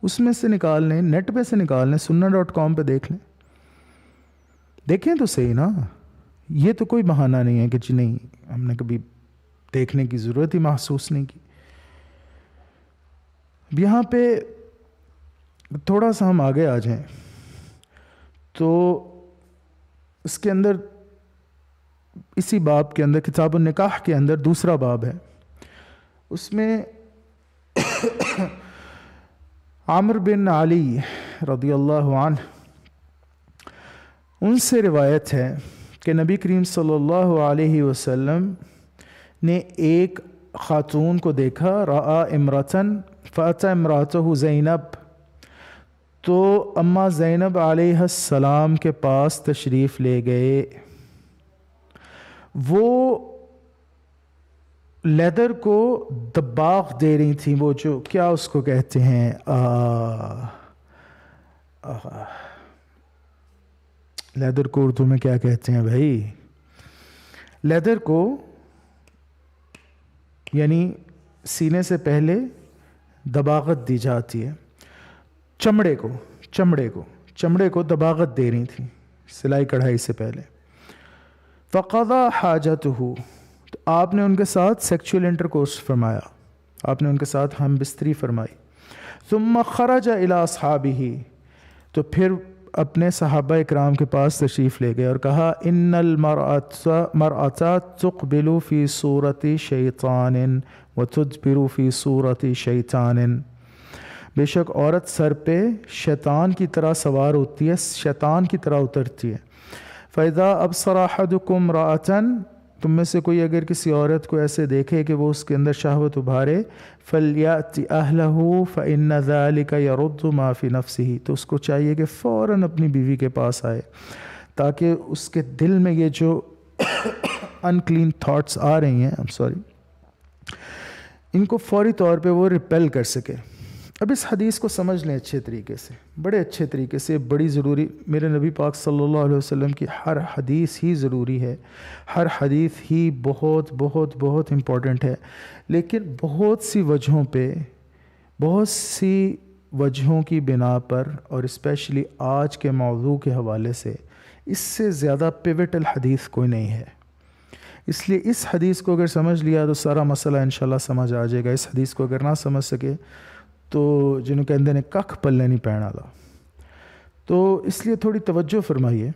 اس میں سے نکال لیں, نیٹ پہ سے نکال لیں, sunna.com پہ دیکھ لیں. دیکھیں تو صحیح نا. یہ تو کوئی بہانہ نہیں ہے کہ جی نہیں ہم نے کبھی دیکھنے کی ضرورت ہی محسوس نہیں کی. یہاں پہ تھوڑا سا ہم آگے آ جائیں تو اس کے اندر, اسی باب کے اندر, کتاب النکاح کے اندر دوسرا باب ہے. اس میں عامر بن علی رضی اللہ عنہ, ان سے روایت ہے کہ نبی کریم صلی اللہ علیہ وسلم نے ایک خاتون کو دیکھا, رآ امرتن فأتی امرأتہ زینب, تو اماں زینب علیہ السلام کے پاس تشریف لے گئے. وہ لیدر کو دباغ دے رہی تھیں, وہ جو کیا اس کو کہتے ہیں, لیدر کو اردو میں کیا کہتے ہیں بھائی؟ لیدر کو یعنی سینے سے پہلے دباغت دی جاتی ہے، چمڑے کو دباغت دے رہی تھی سلائی کڑھائی سے پہلے. فقضا حاجتہ، تو آپ نے ان کے ساتھ سیکچول انٹرکورس فرمایا، آپ نے ان کے ساتھ ہم بستری فرمائی. ثم خرج الی اصحابہ، تو پھر اپنے صحابہ اکرام کے پاس تشریف لے گئے اور کہا ان المرأة تقبل فی صورت شیطان وتدبر فی صورت شیطان، بے شک عورت سر پہ شیطان کی طرح سوار ہوتی ہے، شیطان کی طرح اترتی ہے. فَإِذَا أَبْصَرَ أَحَدُكُمْ امْرَأَةً، تم میں سے کوئی اگر کسی عورت کو ایسے دیکھے کہ وہ اس کے اندر شہوت ابھارے، فَلْيَأْتِ أَهْلَهُ فَإِنَّ ذَلِكَ يَرُدُّ مَا فِي نَفْسِهِ، تو اس کو چاہیے کہ فوراً اپنی بیوی کے پاس آئے تاکہ اس کے دل میں یہ جو انکلین تھاٹس آ رہی ہیں ان کو فوری طور پہ وہ ریپیل کر سکے. اب اس حدیث کو سمجھ لیں اچھے طریقے سے، بڑے اچھے طریقے سے، بڑی ضروری. میرے نبی پاک صلی اللہ علیہ وسلم کی ہر حدیث ہی ضروری ہے، ہر حدیث ہی بہت بہت بہت امپورٹنٹ ہے، لیکن بہت سی وجہوں کی بنا پر، اور اسپیشلی آج کے موضوع کے حوالے سے، اس سے زیادہ پیوٹل حدیث کوئی نہیں ہے. اس لیے اس حدیث کو اگر سمجھ لیا تو سارا مسئلہ انشاءاللہ سمجھ آ جائے گا. اس حدیث کو اگر نہ سمجھ سکے تو جنہوں کہندے نے ککھ پلے نہیں پہنا لا. تو اس لیے تھوڑی توجہ فرمائیے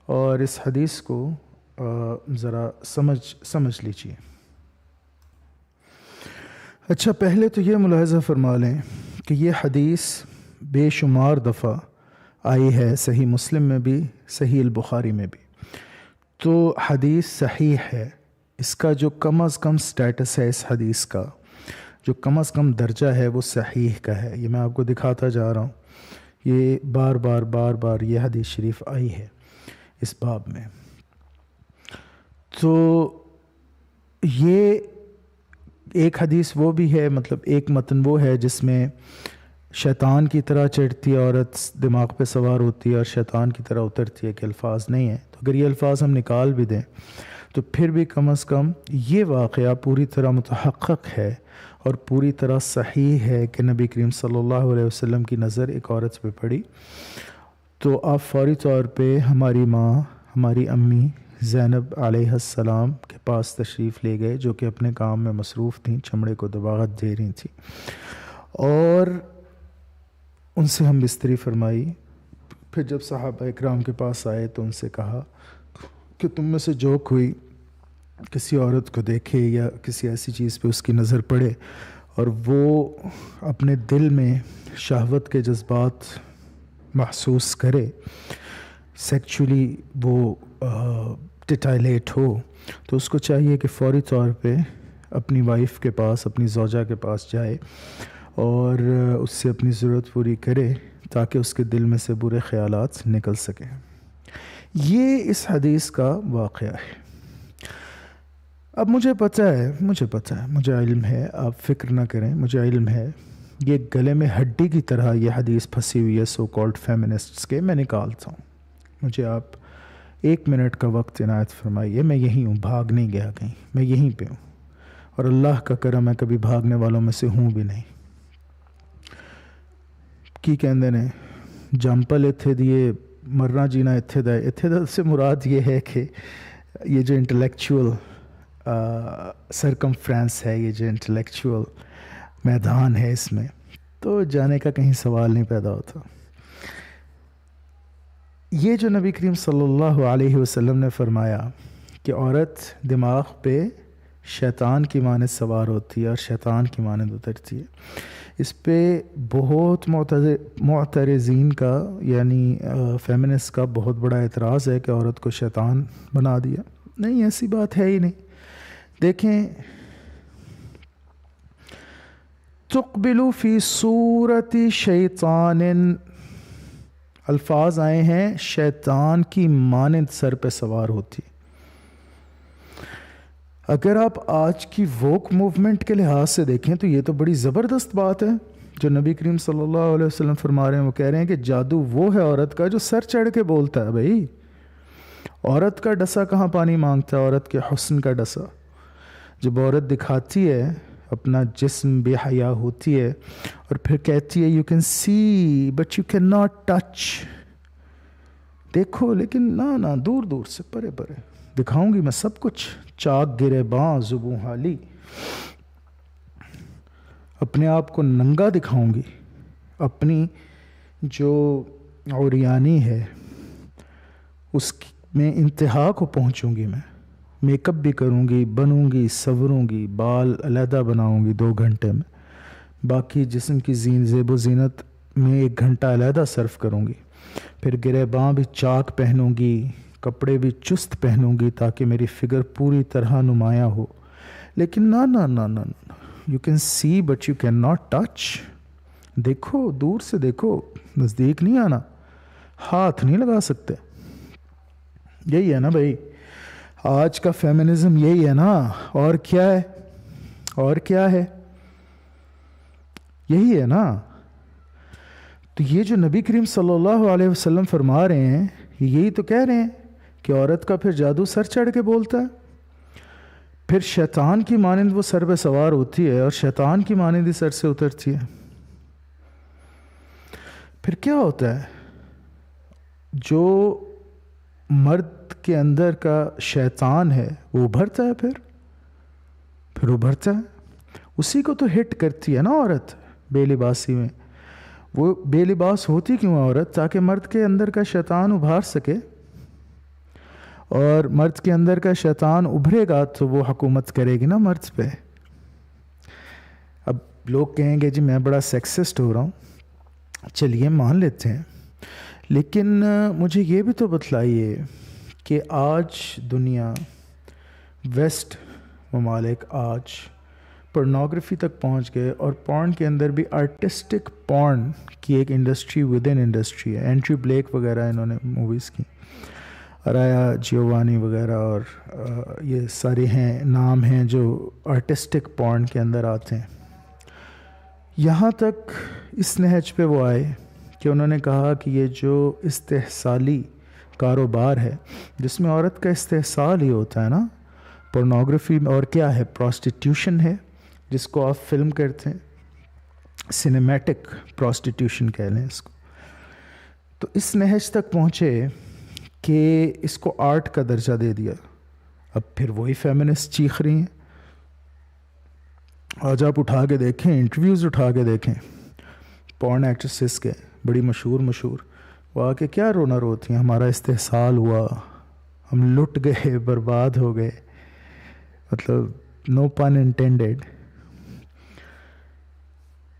اور اس حدیث کو ذرا سمجھ لیجیے. اچھا، پہلے تو یہ ملاحظہ فرما لیں کہ یہ حدیث بے شمار دفعہ آئی ہے، صحیح مسلم میں بھی، صحیح البخاری میں بھی. تو حدیث صحیح ہے. اس کا جو کم از کم سٹیٹس ہے، اس حدیث کا جو کم از کم درجہ ہے وہ صحیح کا ہے. یہ میں آپ کو دکھاتا جا رہا ہوں. یہ بار بار یہ حدیث شریف آئی ہے اس باب میں. تو یہ ایک حدیث وہ بھی ہے، مطلب ایک متن وہ ہے جس میں شیطان کی طرح چڑھتی ہے عورت، دماغ پہ سوار ہوتی ہے اور شیطان کی طرح اترتی ہے، کہ الفاظ نہیں ہیں. تو اگر یہ الفاظ ہم نکال بھی دیں تو پھر بھی کم از کم یہ واقعہ پوری طرح متحقق ہے اور پوری طرح صحیح ہے کہ نبی کریم صلی اللہ علیہ وسلم کی نظر ایک عورت پہ پڑی تو آپ فوری طور پہ ہماری ماں، ہماری امی زینب علیہ السلام کے پاس تشریف لے گئے، جو کہ اپنے کام میں مصروف تھیں، چمڑے کو دباغت دے رہی تھیں، اور ان سے ہم بستری فرمائی. پھر جب صحابہ اکرام کے پاس آئے تو ان سے کہا کہ تم میں سے جو کوئی کسی عورت کو دیکھے یا کسی ایسی چیز پہ اس کی نظر پڑے اور وہ اپنے دل میں شہوت کے جذبات محسوس کرے، سیکچولی وہ ٹٹائلیٹ ہو، تو اس کو چاہیے کہ فوری طور پہ اپنی وائف کے پاس، اپنی زوجہ کے پاس جائے اور اس سے اپنی ضرورت پوری کرے تاکہ اس کے دل میں سے برے خیالات نکل سکیں. یہ اس حدیث کا واقعہ ہے. اب مجھے پتہ ہے، مجھے علم ہے، آپ فکر نہ کریں، مجھے علم ہے یہ گلے میں ہڈی کی طرح یہ حدیث پھنسی ہوئی ہے سو کالڈ فیمنسٹس کے. میں نکالتا ہوں، مجھے آپ 1 منٹ کا وقت عنایت فرمائیے. میں یہیں ہوں، بھاگ نہیں گیا کہیں، میں یہیں پہ ہوں، اور اللہ کا کرم میں کبھی بھاگنے والوں میں سے ہوں بھی نہیں. کی کہندے نے جمپل اتھے دیے مرنا جینا اتھے دا سے مراد یہ ہے کہ یہ جو انٹلیکچول سرکمفرنس ہے، یہ جو انٹلیکچول میدان ہے، اس میں تو جانے کا کہیں سوال نہیں پیدا ہوتا. یہ جو نبی کریم صلی اللہ علیہ وسلم نے فرمایا کہ عورت دماغ پہ شیطان کی مانند سوار ہوتی ہے اور شیطان کی مانند اترتی ہے، اس پہ بہت معترضین کا، یعنی فیمنسٹ کا بہت بڑا اعتراض ہے کہ عورت کو شیطان بنا دیا. نہیں، ایسی بات ہے ہی نہیں. دیکھیں، تقبل فی صورت شیطان، الفاظ آئے ہیں شیطان کی مانند سر پہ سوار ہوتی. اگر آپ آج کی ووک موومنٹ کے لحاظ سے دیکھیں تو یہ تو بڑی زبردست بات ہے جو نبی کریم صلی اللہ علیہ وسلم فرما رہے ہیں، وہ کہہ رہے ہیں کہ جادو وہ ہے عورت کا جو سر چڑھ کے بولتا ہے. بھائی عورت کا ڈسا کہاں پانی مانگتا ہے؟ عورت کے حسن کا ڈسا. جب عورت دکھاتی ہے اپنا جسم، بے حیا ہوتی ہے اور پھر کہتی ہے you can see but you can not touch, دیکھو لیکن نہ دور دور سے، پرے پرے دکھاؤں گی میں سب کچھ، چاک گرے باں زبوں حالی، اپنے آپ کو ننگا دکھاؤں گی، اپنی جو عریانی ہے اس میں انتہا کو پہنچوں گی، میں میک اپ بھی کروں گی، بنوں گی، سنوروں گی، بال علیحدہ بناؤں گی 2 گھنٹے میں، باقی جسم کی زیب و زینت میں 1 گھنٹہ علیحدہ صرف کروں گی، پھر گرے باں بھی چاک پہنوں گی، کپڑے بھی چست پہنوں گی تاکہ میری فگر پوری طرح نمایاں ہو. لیکن نہ you can see but you can not touch, دیکھو دور سے دیکھو، نزدیک نہیں آنا، ہاتھ نہیں لگا سکتے. یہی ہے نا بھائی آج کا فیمنزم، یہی ہے نا. اور کیا ہے یہی ہے نا. تو یہ جو نبی کریم صلی اللہ علیہ وسلم فرما رہے ہیں، یہی تو کہہ رہے ہیں کہ عورت کا پھر جادو سر چڑھ کے بولتا ہے، پھر شیطان کی مانند وہ سر پہ سوار ہوتی ہے اور شیطان کی مانند ہی سر سے اترتی ہے. پھر کیا ہوتا ہے؟ جو مرد کے اندر کا شیطان ہے وہ ابھرتا ہے، پھر ابھرتا ہے، اسی کو تو ہٹ کرتی ہے نا عورت بے لباسی میں. وہ بے لباس ہوتی کیوں عورت؟ تاکہ مرد کے اندر کا شیطان ابھار سکے، اور مرد کے اندر کا شیطان ابھرے گا تو وہ حکومت کرے گی نا مرد پہ. اب لوگ کہیں گے جی میں بڑا سیکسسٹ ہو رہا ہوں، چلیے مان لیتے ہیں، لیکن مجھے یہ بھی تو بتلائیے کہ آج دنیا، ویسٹ ممالک آج پورنوگرافی تک پہنچ گئے، اور پورن کے اندر بھی آرٹسٹک پورن کی ایک انڈسٹری ود ان انڈسٹری ہے. اینٹری بلیک وغیرہ انہوں نے موویز کی، رایا جیوانی وغیرہ، اور یہ سارے نام ہیں جو آرٹسٹک پورن کے اندر آتے ہیں. یہاں تک اس نہج پہ وہ آئے کہ انہوں نے کہا کہ یہ جو استحصالی کاروبار ہے جس میں عورت کا استحصال ہی ہوتا ہے نا، پورنوگرافی اور کیا ہے؟ پراسٹیٹیوشن ہے، جس کو آپ فلم کرتے ہیں، سینیمیٹک پراسٹیٹیوشن کہہ لیں اس کو. تو اس نہج تک پہنچے کہ اس کو آرٹ کا درجہ دے دیا. اب پھر وہی فیمنسٹ چیخ رہی ہیں. آج آپ اٹھا کے دیکھیں، انٹرویوز اٹھا کے دیکھیں پورن ایکٹریسز کے، بڑی مشہور وہ آ کے کیا رونا روتی ہیں، ہمارا استحصال ہوا، ہم لٹ گئے، برباد ہو گئے، مطلب نو پن انٹینڈیڈ.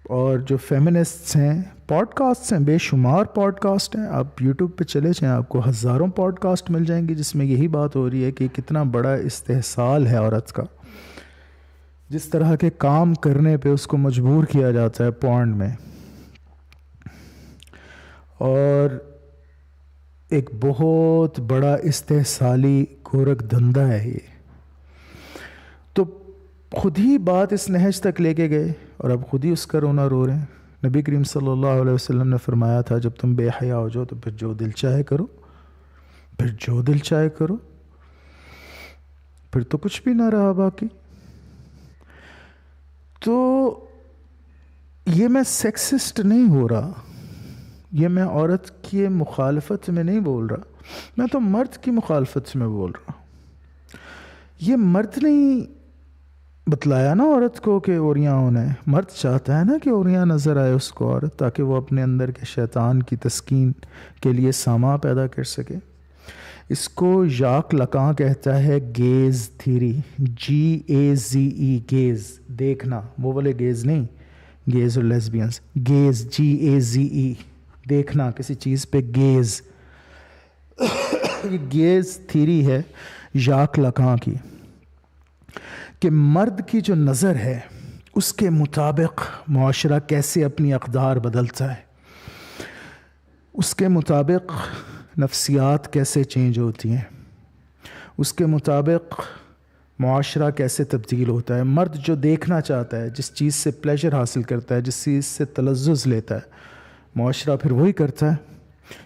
اور جو فیمنسٹس ہیں، پوڈ کاسٹس ہیں، بے شمار پوڈ کاسٹ ہیں، آپ یوٹیوب پہ چلے جائیں آپ کو ہزاروں پوڈ کاسٹ مل جائیں گے جس میں یہی بات ہو رہی ہے کہ کتنا بڑا استحصال ہے عورت کا، جس طرح کے کام کرنے پہ اس کو مجبور کیا جاتا ہے پورن میں. اور ایک بہت بڑا استحصالی گورکھ دھندا ہے یہ. تو خود ہی بات اس نہج تک لے کے گئے اور اب خود ہی اس کا رونا رو رہے ہیں. نبی کریم صلی اللہ علیہ وسلم نے فرمایا تھا جب تم بے حیا ہو جاؤ تو پھر جو دل چاہے کرو، پھر تو کچھ بھی نہ رہا باقی. تو یہ میں سیکسسٹ نہیں ہو رہا، یہ میں عورت کی مخالفت میں نہیں بول رہا، میں تو مرد کی مخالفت میں بول رہا ہوں. یہ مرد نہیں بتلایا نا عورت کو کہ اوریاں ہونا ہے. مرد چاہتا ہے نا کہ اوریاں نظر آئے اس کو عورت، تاکہ وہ اپنے اندر کے شیطان کی تسکین کے لیے ساما پیدا کر سکے. اس کو ژاک لکان کہتا ہے گیز تھیری، GAZE، گیز، دیکھنا، وہ والے گیز نہیں، گیز اور لیسبینز، گیز GAZE، دیکھنا کسی چیز پہ گیز. یہ گیز تھیری ہے ژاک لکان کی، کہ مرد کی جو نظر ہے اس کے مطابق معاشرہ کیسے اپنی اقدار بدلتا ہے، اس کے مطابق نفسیات کیسے چینج ہوتی ہیں، اس کے مطابق معاشرہ کیسے تبدیل ہوتا ہے. مرد جو دیکھنا چاہتا ہے، جس چیز سے پلیجر حاصل کرتا ہے، جس چیز سے تلذذ لیتا ہے، معاشرہ پھر وہی کرتا ہے.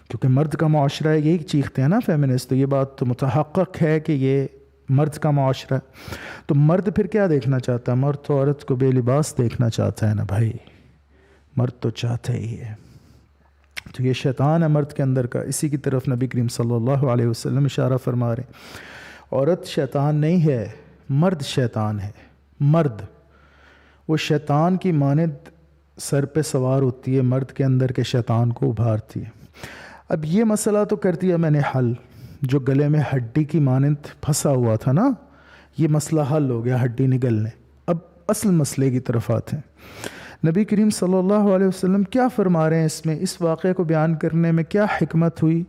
کیونکہ مرد کا معاشرہ ہے، یہی چیختے ہیں نا فیمنسٹ. تو یہ بات تو متحقق ہے کہ یہ مرد کا معاشرہ ہے. تو مرد پھر کیا دیکھنا چاہتا ہے؟ مرد تو عورت کو بے لباس دیکھنا چاہتا ہے نا بھائی. مرد تو چاہتا ہی ہے. تو یہ شیطان ہے مرد کے اندر کا. اسی کی طرف نبی کریم صلی اللہ علیہ وسلم اشارہ فرما رہے ہیں. عورت شیطان نہیں ہے، مرد شیطان ہے. مرد وہ شیطان کی مانند سر پہ سوار ہوتی ہے، مرد کے اندر کے شیطان کو ابھارتی ہے. اب یہ مسئلہ تو کر دیا میں نے حل، جو گلے میں ہڈی کی مانند پھنسا ہوا تھا نا، یہ مسئلہ حل ہو گیا ہڈی نگلنے. اب اصل مسئلے کی طرف آتے ہیں. نبی کریم صلی اللہ علیہ وسلم کیا فرما رہے ہیں اس میں؟ اس واقعے کو بیان کرنے میں کیا حکمت ہوئی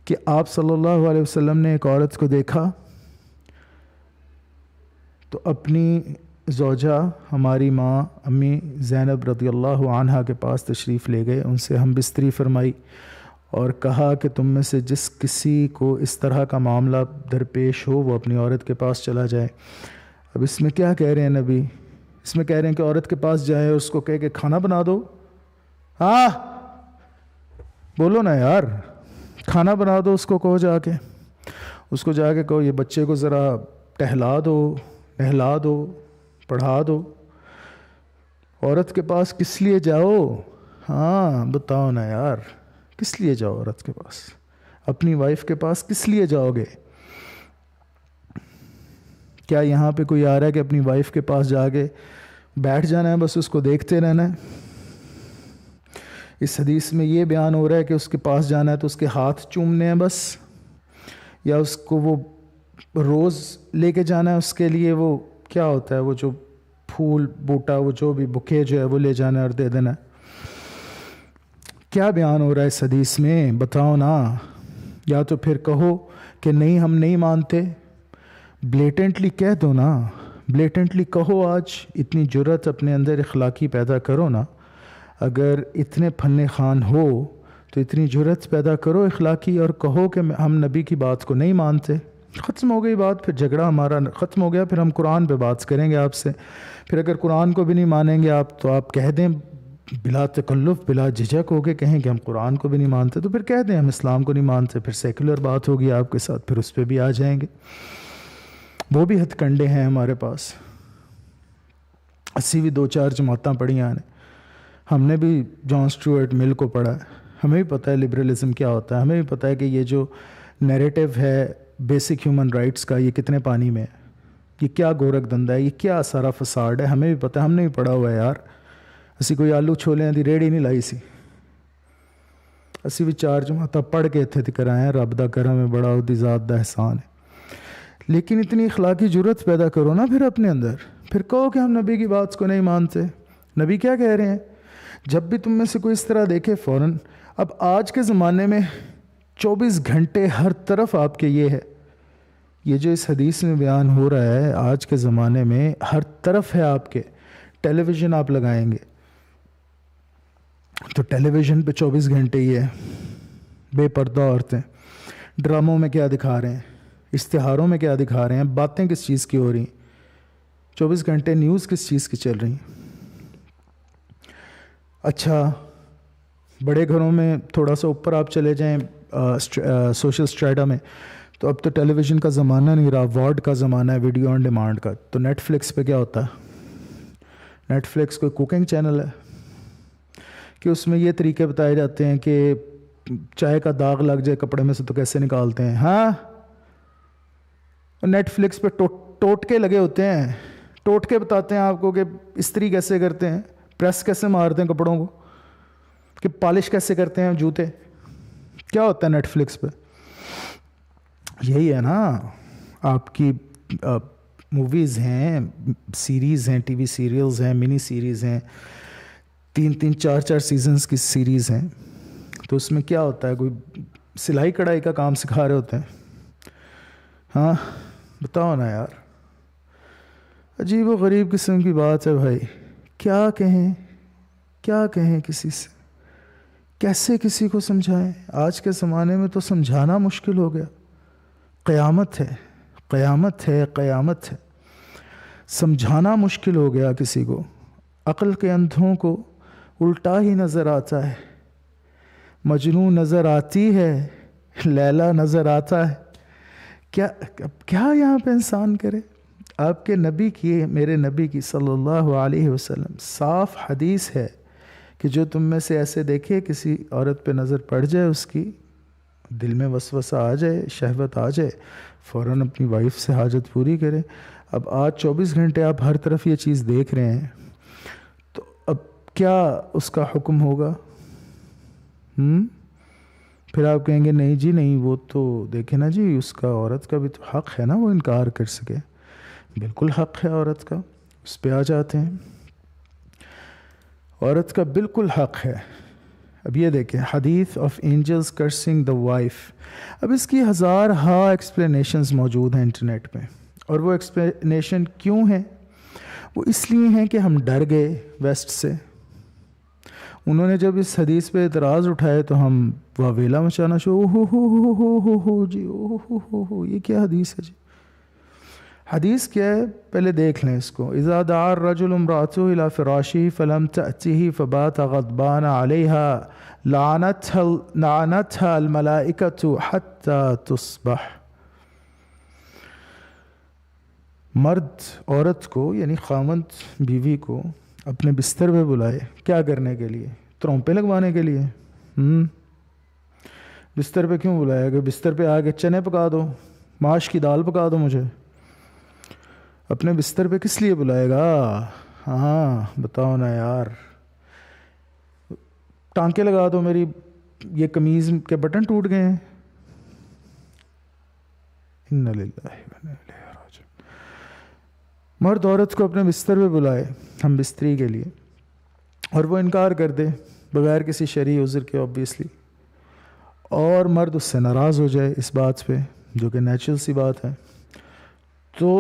کہ آپ صلی اللہ علیہ وسلم نے ایک عورت کو دیکھا تو اپنی زوجہ ہماری ماں امی زینب رضی اللہ عنہا کے پاس تشریف لے گئے. ان سے ہم بستری فرمائی اور کہا کہ تم میں سے جس کسی کو اس طرح کا معاملہ درپیش ہو وہ اپنی عورت کے پاس چلا جائے. اب اس میں کیا کہہ رہے ہیں نبی؟ اس میں کہہ رہے ہیں کہ عورت کے پاس جائے اور اس کو کہے کہ کھانا بنا دو. ہاں بولو نا یار، کھانا بنا دو. اس کو کہو، جا کے اس کو جا کے کہو یہ بچے کو ذرا ٹہلا دو، نہلا دو، پڑھا دو. عورت کے پاس کس لیے جاؤ؟ ہاں بتاؤ نا یار، کس لیے جاؤ عورت کے پاس؟ اپنی وائف کے پاس کس لیے جاؤ گے؟ کیا یہاں پہ کوئی آ رہا ہے کہ اپنی وائف کے پاس جا کے بیٹھ جانا ہے، بس اس کو دیکھتے رہنا ہے؟ اس حدیث میں یہ بیان ہو رہا ہے کہ اس کے پاس جانا ہے تو اس کے ہاتھ چومنے ہیں بس، یا اس کو وہ روز لے کے جانا ہے؟ اس کے لیے وہ کیا ہوتا ہے، وہ جو پھول بوٹا، وہ جو بھی بکے جو ہے وہ لے جانا ہے اور دے دینا ہے؟ کیا بیان ہو رہا ہے اس حدیث میں؟ بتاؤ نا. یا تو پھر کہو کہ نہیں ہم نہیں مانتے، بلیٹنٹلی کہہ دو نا، بلیٹنٹلی کہو. آج اتنی جرت اپنے اندر اخلاقی پیدا کرو نا. اگر اتنے فن خوان ہو تو اتنی جرت پیدا کرو اخلاقی اور کہو کہ ہم نبی کی بات کو نہیں مانتے. ختم ہو گئی بات، پھر جھگڑا ہمارا ختم ہو گیا. پھر ہم قرآن پہ بات کریں گے آپ سے. پھر اگر قرآن کو بھی نہیں مانیں گے آپ تو آپ کہہ دیں بلا تکلف، بلا جھجک ہو کے کہیں کہ ہم قرآن کو بھی نہیں مانتے، تو پھر کہہ دیں ہم اسلام کو نہیں مانتے. پھر سیکولر بات ہوگی آپ کے ساتھ، پھر اس پہ بھی آ جائیں گے. وہ بھی ہتھ کنڈے ہیں ہمارے پاس. 80 بھی 2-4 جماعتیں پڑھی ہیں. ہم نے بھی جان اسٹوارٹ مل کو پڑھا ہے. ہمیں بھی پتہ ہے لبرلزم کیا ہوتا ہے. ہمیں بھی پتہ ہے کہ یہ جو نیریٹو ہے بیسک ہیومن رائٹس کا، یہ کتنے پانی میں ہے، یہ کیا گورکھ دھندا ہے، یہ کیا سارا فساد ہے. ہمیں بھی پتہ ہے، ہم نے بھی پڑھا ہوا ہے یار. اسی کوئی آلو چھولے دی ریڑھی نہیں لائی سی. اسی بھی 4 جماعتیں پڑھ کے اتنے تک آئے ہیں. رب دا کرم ہے، بڑا دی ذات دا احسان ہے. لیکن اتنی اخلاقی جرت پیدا کرو نا پھر اپنے اندر. پھر کہو کہ ہم نبی کی بات کو نہیں مانتے. نبی کیا کہہ رہے ہیں؟ جب بھی تم میں سے کوئی اس طرح دیکھے فوراً. اب آج کے زمانے میں 24 گھنٹے ہر طرف آپ کے یہ ہے، یہ جو اس حدیث میں بیان ہو رہا ہے آج کے زمانے میں ہر طرف ہے آپ کے. ٹیلی ویژن آپ لگائیں گے تو ٹیلی ویژن پہ 24 گھنٹے ہی ہے. بے پردہ عورتیں ڈراموں میں کیا دکھا رہے ہیں، اشتہاروں میں کیا دکھا رہے ہیں، باتیں کس چیز کی ہو رہی ہیں، 24 گھنٹے نیوز کس چیز کی چل رہی ہیں. اچھا بڑے گھروں میں تھوڑا سا اوپر آپ چلے جائیں سوشل اسٹریٹا میں، تو اب تو ٹیلی ویژن کا زمانہ نہیں رہا، وارڈ کا زمانہ ہے، ویڈیو آن ڈیمانڈ کا. تو نیٹ فلکس پہ کیا ہوتا ہے؟ نیٹ فلکس کوئی کوکنگ چینل ہے کہ اس میں یہ طریقے بتائے جاتے ہیں کہ چائے کا داغ لگ جائے کپڑے میں سے تو کیسے نکالتے ہیں. ہاں نیٹ فلکس پہ ٹوٹکے لگے ہوتے ہیں، ٹوٹکے بتاتے ہیں آپ کو کہ استری کیسے کرتے ہیں، پریس کیسے مارتے ہیں کپڑوں کو، کہ پالش کیسے کرتے ہیں جوتے. کیا ہوتا ہے نیٹ فلکس پہ؟ یہی ہے نا. آپ کی موویز ہیں، سیریز ہیں، ٹی وی سیریلز ہیں، منی سیریز ہیں، 3-3 4-4 سیزنز کی سیریز ہیں. تو اس میں کیا ہوتا ہے؟ کوئی سلائی کڑھائی کا کام سکھا رہے ہوتے ہیں. ہاں بتاؤ نا یار. عجیب و غریب قسم کی بات ہے بھائی. کیا کہیں، کیا کہیں کسی سے، کیسے کسی کو سمجھائیں؟ آج کے زمانے میں تو سمجھانا مشکل ہو گیا. قیامت ہے، قیامت ہے، قیامت ہے۔ سمجھانا مشکل ہو گیا کسی کو، عقل کے اندھوں کو الٹا ہی نظر آتا ہے، مجنوں نظر آتی ہے، لیلا نظر آتا ہے۔ کیا یہاں پہ انسان کرے؟ آپ کے نبی کی، میرے نبی کی صلی اللہ علیہ وسلم صاف حدیث ہے کہ جو تم میں سے ایسے دیکھے کسی عورت پہ نظر پڑ جائے، اس کی دل میں وسوسہ آ جائے، شہوت آ جائے، فوراً اپنی وائف سے حاجت پوری کرے۔ اب آج 24 گھنٹے آپ ہر طرف یہ چیز دیکھ رہے ہیں، تو اب کیا اس کا حکم ہوگا؟ پھر آپ کہیں گے نہیں جی نہیں، وہ تو دیکھیں نا جی، اس کا، عورت کا بھی تو حق ہے نا وہ انکار کر سکے۔ بالکل حق ہے عورت کا، اس پہ آ جاتے ہیں۔ عورت کا بالکل حق ہے۔ اب یہ دیکھیں، حدیث of angels cursing the wife, اب اس کی ہزارہا ایکسپلینیشنز موجود ہیں انٹرنیٹ پہ، اور وہ ایکسپلینیشن کیوں ہیں؟ وہ اس لیے ہیں کہ ہم ڈر گئے ویسٹ سے۔ انہوں نے جب اس حدیث پہ اعتراض اٹھائے تو ہم واویلا مچانا شروع، ہو جی، ہو یہ کیا حدیث ہے جی؟ حدیث کیا ہے پہلے دیکھ لیں اس کو۔ اذا دعا الرجل امرأته الى فراشه فلم تأته فبات غضبان عليها لعنتها الملائكة حتى تصبح۔ مرد عورت کو، یعنی خاوند بیوی کو اپنے بستر پہ بلائے، کیا کرنے کے لیے؟ ترومپے لگوانے کے لیے۔ بستر پہ کیوں بلایا؟ کہ بستر پہ آ کے چنے پکا دو، ماش کی دال پکا دو مجھے۔ اپنے بستر پہ کس لیے بلائے گا؟ ہاں بتاؤ نا یار، ٹانکے لگا دو میری، یہ قمیض کے بٹن ٹوٹ گئے ہیں۔ اِنَّ لِلَّهِ وَإِنَّا إِلَيْهِ رَاجِعُونَ۔ مرد عورت کو اپنے بستر پہ بلائے ہم بستری کے لیے، اور وہ انکار کر دے بغیر کسی شرعی عذر کے اوبویسلی، اور مرد اس سے ناراض ہو جائے اس بات پہ، جو کہ نیچرل سی بات ہے، تو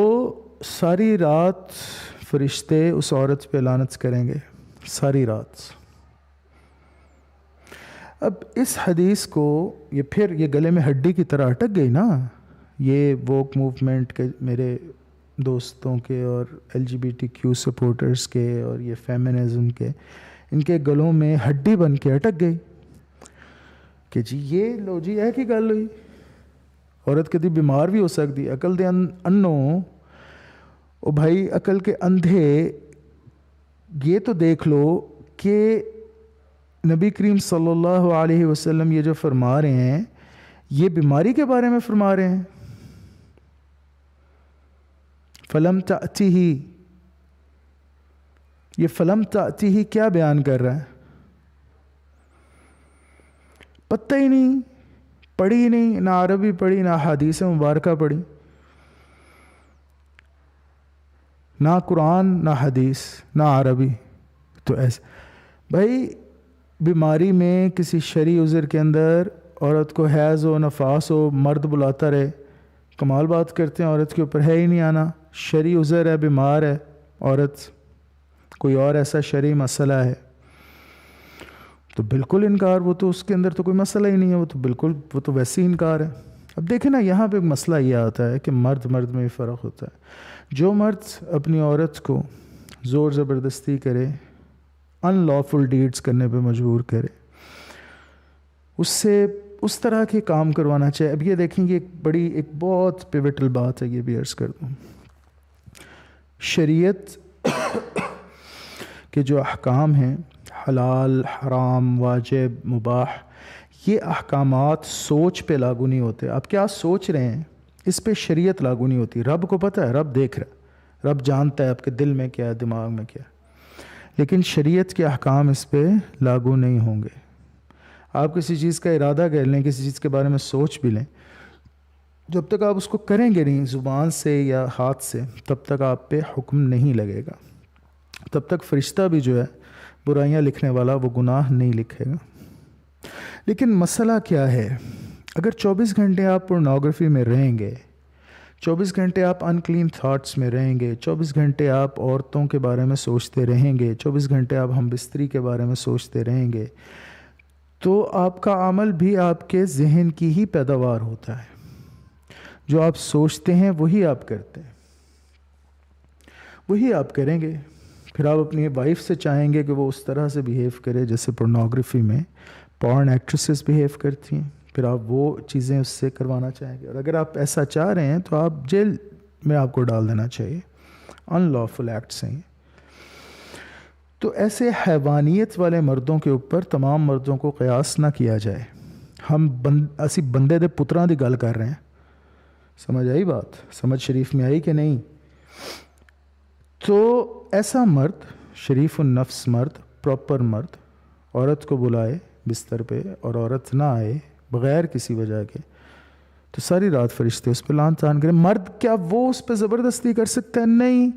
ساری رات فرشتے اس عورت پہ لعنت کریں گے، ساری رات۔ اب اس حدیث کو یہ گلے میں ہڈی کی طرح اٹک گئی نا، یہ ووک موومنٹ کے، میرے دوستوں کے اور LGBTQ سپورٹرز کے اور یہ فیمنزم کے، ان کے گلوں میں ہڈی بن کے اٹک گئی کہ جی یہ لو جی ہے کی گل ہوئی، عورت کدی بیمار بھی ہو سکتی، عقل دے انوں او بھائی، عقل کے اندھے، یہ تو دیکھ لو کہ نبی کریم صلی اللہ علیہ وسلم یہ جو فرما رہے ہیں، یہ بیماری کے بارے میں فرما رہے ہیں۔ فلم تأتیہ، یہ فلم تأتیہ کیا بیان کر رہا ہے؟ پتہ ہی نہیں، پڑھی نہیں، نہ عربی پڑھی، نہ حدیث مبارکہ پڑھی، نہ قرآن نہ حدیث نہ عربی۔ تو ایسے بھائی، بیماری میں کسی شرعی عذر کے اندر عورت کو حیض ہو، نفاس ہو، مرد بلاتا رہے، کمال بات کرتے ہیں، عورت کے اوپر ہے ہی نہیں آنا، شرعی عذر ہے، بیمار ہے عورت، کوئی اور ایسا شرعی مسئلہ ہے، تو بالکل انکار، وہ تو اس کے اندر تو کوئی مسئلہ ہی نہیں ہے، وہ تو بالکل، وہ تو ویسے ہی انکار ہے۔ اب دیکھیں نا، یہاں پہ ایک مسئلہ یہ آتا ہے کہ مرد میں فرق ہوتا ہے۔ جو مرد اپنی عورت کو زور زبردستی کرے، ان لافل ڈیڈز کرنے پہ مجبور کرے، اس سے اس طرح کے کام کروانا چاہیے۔ اب یہ دیکھیں گے، ایک بہت پیوٹل بات ہے، یہ بھی عرض کر دوں۔ شریعت کے جو احکام ہیں، حلال، حرام، واجب، مباح، یہ احکامات سوچ پہ لاگو نہیں ہوتے۔ آپ کیا سوچ رہے ہیں، اس پہ شریعت لاگو نہیں ہوتی۔ رب کو پتہ ہے، رب دیکھ رہا ہے، رب جانتا ہے آپ کے دل میں کیا ہے، دماغ میں کیا ہے، لیکن شریعت کے احکام اس پہ لاگو نہیں ہوں گے۔ آپ کسی چیز کا ارادہ کر لیں، کسی چیز کے بارے میں سوچ بھی لیں، جب تک آپ اس کو کریں گے نہیں زبان سے یا ہاتھ سے، تب تک آپ پہ حکم نہیں لگے گا، تب تک فرشتہ بھی جو ہے برائیاں لکھنے والا، وہ گناہ نہیں لکھے گا۔ لیکن مسئلہ کیا ہے؟ اگر 24 گھنٹے آپ پورنوگرافی میں رہیں گے، 24 گھنٹے آپ انکلین تھاٹس میں رہیں گے، 24 گھنٹے آپ عورتوں کے بارے میں سوچتے رہیں گے، 24 گھنٹے آپ ہم بستری کے بارے میں سوچتے رہیں گے، تو آپ کا عمل بھی آپ کے ذہن کی ہی پیداوار ہوتا ہے۔ جو آپ سوچتے ہیں وہی آپ کرتے ہیں، وہی آپ کریں گے۔ پھر آپ اپنی وائف سے چاہیں گے کہ وہ اس طرح سے بیہیو کرے جیسے پورنوگرافی میں پورن ایکٹریسز بیہیو کرتی ہیں، پھر آپ وہ چیزیں اس سے کروانا چاہیں گے۔ اور اگر آپ ایسا چاہ رہے ہیں تو آپ جیل میں آپ کو ڈال دینا چاہیے، ان لافل ایکٹس ہیں۔ تو ایسے حیوانیت والے مردوں کے اوپر تمام مردوں کو قیاس نہ کیا جائے۔ ہم اسی بندے دے پتراں دی گل کر رہے ہیں، سمجھ آئی بات؟ سمجھ شریف میں آئی کہ نہیں؟ تو ایسا مرد، شریف النفس مرد، پراپر مرد، عورت کو بلائے بستر پہ اور عورت نہ آئے بغیر کسی وجہ کے، تو ساری رات فرشتے اس پہ لعن طعن کریں۔ مرد کیا وہ اس پہ زبردستی کر سکتا ہے؟ نہیں۔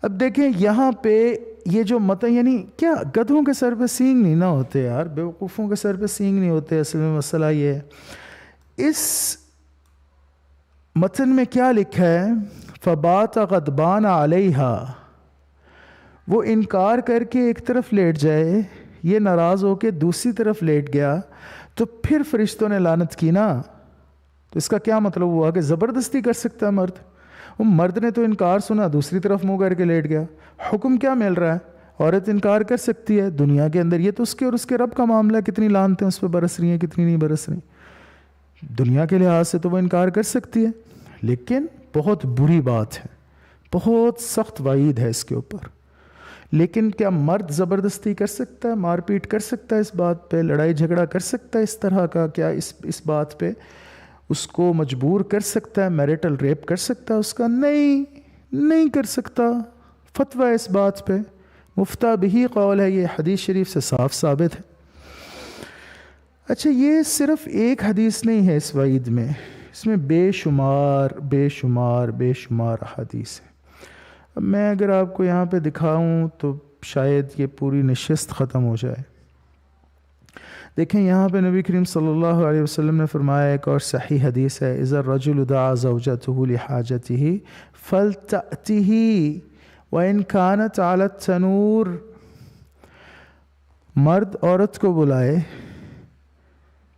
اب دیکھیں یہاں پہ یہ جو یعنی کیا گدھوں کے سر پہ سینگ نہیں نہ ہوتے یار، بیوقوفوں کے سر پہ سینگ نہیں ہوتے۔ اصل میں مسئلہ یہ ہے، اس متن میں کیا لکھا ہے؟ فبات غضبان علیہا، وہ انکار کر کے ایک طرف لیٹ جائے، یہ ناراض ہو کے دوسری طرف لیٹ گیا، تو پھر فرشتوں نے لعنت کی نا۔ تو اس کا کیا مطلب ہوا کہ زبردستی کر سکتا ہے مرد؟ وہ مرد نے تو انکار سنا، دوسری طرف منہ کر کے لیٹ گیا۔ حکم کیا مل رہا ہے؟ عورت انکار کر سکتی ہے دنیا کے اندر، یہ تو اس کے اور اس کے رب کا معاملہ ہے، کتنی لعنتیں اس پہ برس رہی ہیں کتنی نہیں برس رہی۔ دنیا کے لحاظ سے تو وہ انکار کر سکتی ہے، لیکن بہت بری بات ہے، بہت سخت وعید ہے اس کے اوپر۔ لیکن کیا مرد زبردستی کر سکتا ہے، مار پیٹ کر سکتا ہے اس بات پہ، لڑائی جھگڑا کر سکتا ہے اس طرح کا؟ کیا اس بات پہ اس کو مجبور کر سکتا ہے، میریٹل ریپ کر سکتا ہے اس کا؟ نہیں کر سکتا۔ فتویٰ اس بات پہ مفتہ بہی قول ہے، یہ حدیث شریف سے صاف ثابت ہے۔ اچھا، یہ صرف ایک حدیث نہیں ہے اس وعید میں، اس میں بے شمار احادیث ہیں۔ اب میں اگر آپ کو یہاں پہ دکھاؤں تو شاید یہ پوری نشست ختم ہو جائے۔ دیکھیں یہاں پہ نبی کریم صلی اللہ علیہ وسلم نے فرمایا، ایک اور صحیح حدیث ہے، اذا الرجل دعا زوجته لحاجته فلتأته وإن كانت على التنور، مرد عورت کو بلائے،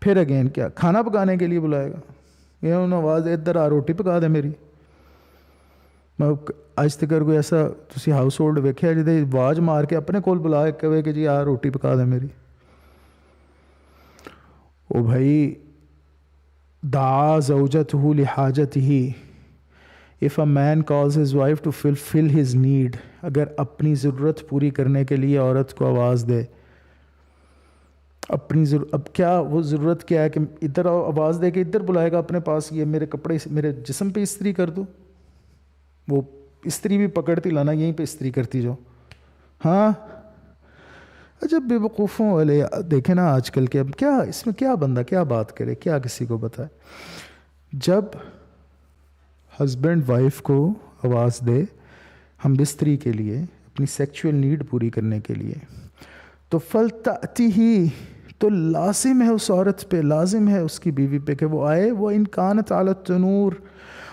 پھر اگین کیا کھانا پکانے کے لیے بلائے گا؟ یہ انہوں نے آواز ادھر آ روٹی پکا دے میری۔ میں اج تک کوئی ایسا تسی ہاؤس ہولڈ ویکھیا جدے آواز مار کے اپنے کول بلا کہے کہ جی آ روٹی پکا دے میری؟ او بھائی، دعا زوجته لحاجته، if a man calls his wife to fulfill his need، اگر اپنی ضرورت پوری کرنے کے لیے عورت کو آواز دے، اپنی اب کیا وہ ضرورت کیا ہے کہ ادھر آواز دے کے ادھر بلائے گا اپنے پاس، یہ میرے کپڑے میرے جسم پہ استری کر دو؟ وہ استری بھی پکڑتی لانا یہیں پہ استری کرتی جو، ہاں۔ جب بے وقوفوں والے دیکھیں نا آج کل کے، اب کیا اس میں کیا بندہ کیا بات کرے، کیا کسی کو بتائے؟ جب ہسبینڈ وائف کو آواز دے ہم بستری کے لیے، اپنی سیکچول نیڈ پوری کرنے کے لیے، تو فلتأتیہ، تو لازم ہے اس عورت پہ، لازم ہے اس کی بیوی پہ کہ وہ آئے، وہ ان کانت علی التنور،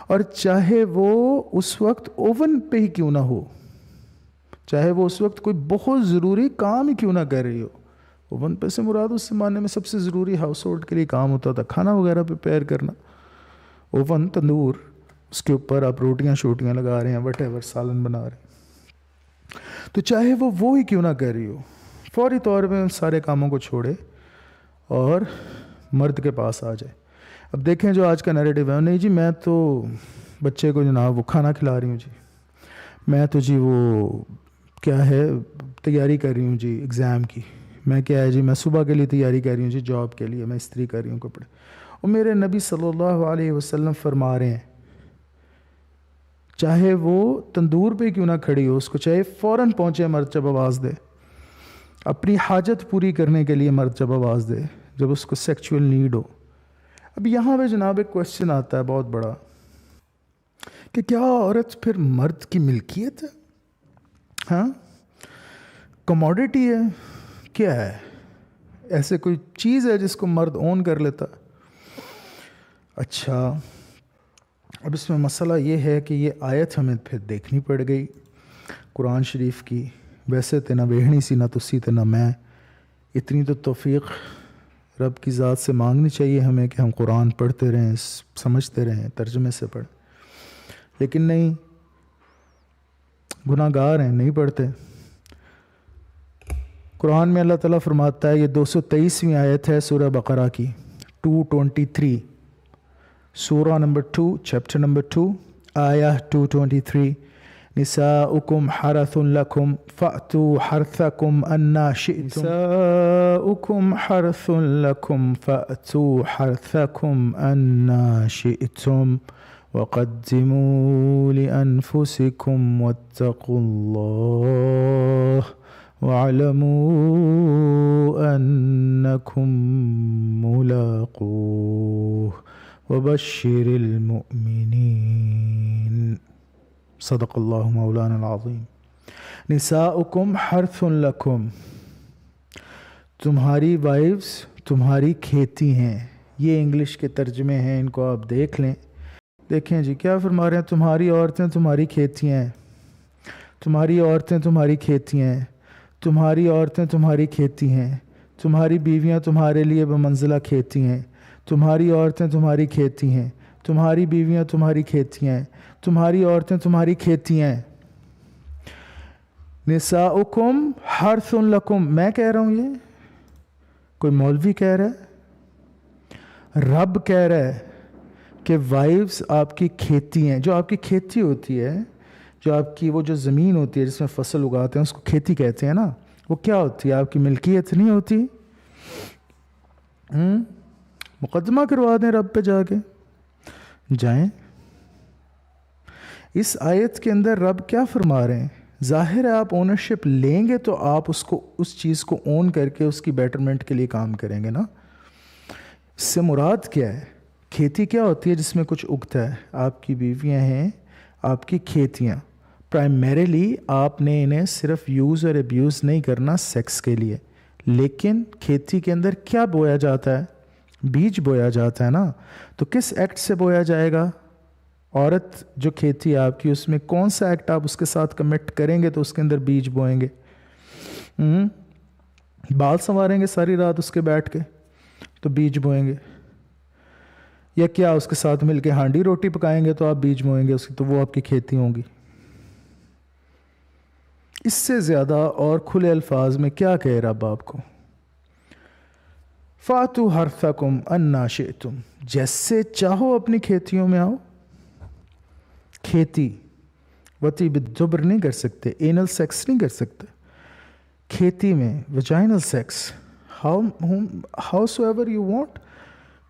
اور چاہے وہ اس وقت اوون پہ ہی کیوں نہ ہو، چاہے وہ اس وقت کوئی بہت ضروری کام ہی کیوں نہ کر رہی ہو۔ اوون پہ سے مراد اس زمانے میں سب سے ضروری ہاؤس ہولڈ کے لیے کام ہوتا تھا کھانا وغیرہ پریپیئر کرنا۔ اوون، تندور، اس کے اوپر آپ روٹیاں شوٹیاں لگا رہے ہیں، وٹ ایور، سالن بنا رہے ہیں، تو چاہے وہ ہی کیوں نہ کر رہی ہو، فوری طور پہ ان سارے کاموں کو چھوڑے اور مرد کے پاس آ جائے۔ اب دیکھیں جو آج کا نیریٹو ہے، نہیں جی میں تو بچے کو جناب وہ کھانا کھلا رہی ہوں جی، میں تو جی وہ کیا ہے تیاری کر رہی ہوں جی ایگزام کی، میں کیا ہے جی میں صبح کے لیے تیاری کر رہی ہوں جی جاب کے لیے، میں استری کر رہی ہوں کپڑے۔ اور میرے نبی صلی اللہ علیہ وسلم فرما رہے ہیں چاہے وہ تندور پہ کیوں نہ کھڑی ہو، اس کو چاہے فوراً پہنچے مرد جب آواز دے، اپنی حاجت پوری کرنے کے لیے مرد جب آواز دے، جب اس کو سیکچول نیڈ ہو۔ اب یہاں پہ جناب ایک کوشچن آتا ہے بہت بڑا کہ کیا عورت پھر مرد کی ملکیت ہے؟ ہاں، کموڈٹی ہے، کیا ہے؟ ایسے کوئی چیز ہے جس کو مرد اون کر لیتا؟ اچھا، اب اس میں مسئلہ یہ ہے کہ یہ آیت ہمیں پھر دیکھنی پڑ گئی قرآن شریف کی، ویسے تے نہ ویہنی سی نہ تسی تے نہ میں، اتنی تو توفیق رب کی ذات سے مانگنی چاہیے ہمیں کہ ہم قرآن پڑھتے رہیں، سمجھتے رہیں، ترجمے سے پڑھیں، لیکن نہیں، گناہ گار ہیں، نہیں پڑھتے۔ قرآن میں اللہ تعالیٰ فرماتا ہے، یہ 223ویں آیت ہے سورہ بقرہ کی، 223، سورہ نمبر 2، چیپٹر نمبر 2، آیہ 223، نساؤکم حرث لکم فأتوا حرثکم انا شئتم، نساؤکم حرث لکم فأتوا حرثکم انا شئتم وقدموا لأنفسكم واتقوا الله واعلموا أنكم ملاقوه وبشر المؤمنين صدق اللہ مولانا العظیم۔ نساؤکم حرث لکم، تمہاری وائفز تمہاری کھیتی ہیں۔ یہ انگلش کے ترجمے ہیں، ان کو آپ دیکھ لیں۔ دیکھیں جی کیا فرما رہے ہیں، تمہاری عورتیں تمہاری کھیتی ہیں، تمہاری عورتیں تمہاری کھیتی ہیں، تمہاری عورتیں تمہاری کھیتی ہیں، تمہاری بیویاں تمہارے لیے بمنزلہ کھیتی ہیں، تمہاری عورتیں تمہاری کھیتی ہیں، تمہاری بیویاں تمہاری کھیتی ہیں، تمہاری عورتیں تمہاری کھیتی ہیں۔ نساؤکم حرث لکم، میں کہہ رہا ہوں، یہ کوئی مولوی کہہ رہا ہے؟ رب کہہ رہا ہے کہ وائفز آپ کی کھیتی ہیں۔ جو آپ کی کھیتی ہوتی ہے، جو آپ کی وہ جو زمین ہوتی ہے جس میں فصل اگاتے ہیں، اس کو کھیتی کہتے ہیں نا، وہ کیا ہوتی ہے؟ آپ کی ملکیت نہیں ہوتی؟ مقدمہ کروا دیں رب پہ جا کے، جائیں۔ اس آیت کے اندر رب کیا فرما رہے ہیں؟ ظاہر ہے آپ اونرشپ لیں گے تو آپ اس چیز کو اون کر کے اس کی بیٹرمنٹ کے لیے کام کریں گے نا۔ اس سے مراد کیا ہے؟ کھیتی کیا ہوتی ہے؟ جس میں کچھ اگتا ہے۔ آپ کی بیویاں ہیں آپ کی کھیتیاں، پرائمریلی آپ نے انہیں صرف یوز اور ابیوز نہیں کرنا سیکس کے لیے، لیکن کھیتی کے اندر کیا بویا جاتا ہے؟ بیج بویا جاتا ہے نا۔ تو کس ایکٹ سے بویا جائے گا؟ عورت جو کھیتی ہے آپ کی، اس میں کون سا ایکٹ آپ اس کے ساتھ کمٹ کریں گے تو اس کے اندر بیج بوئیں گے؟ بال سنواریں گے ساری رات اس کے بیٹھ کے تو بیج بوئیں گے، یا کیا اس کے ساتھ مل کے ہانڈی روٹی پکائیں گے تو آپ بیج بوئیں گے اس کی، تو وہ آپ کی کھیتی ہوں گی۔ اس سے زیادہ اور کھلے الفاظ میں کیا کہہ رہا رب آپ کو؟ فاتو حرثکم انا شئتم، جیسے چاہو اپنی کھیتیوں میں آؤ۔ کھیتی وتی بالدبر نہیں کر سکتے، اینل سیکس نہیں کر سکتے کھیتی میں، vaginal sex, howsoever you want,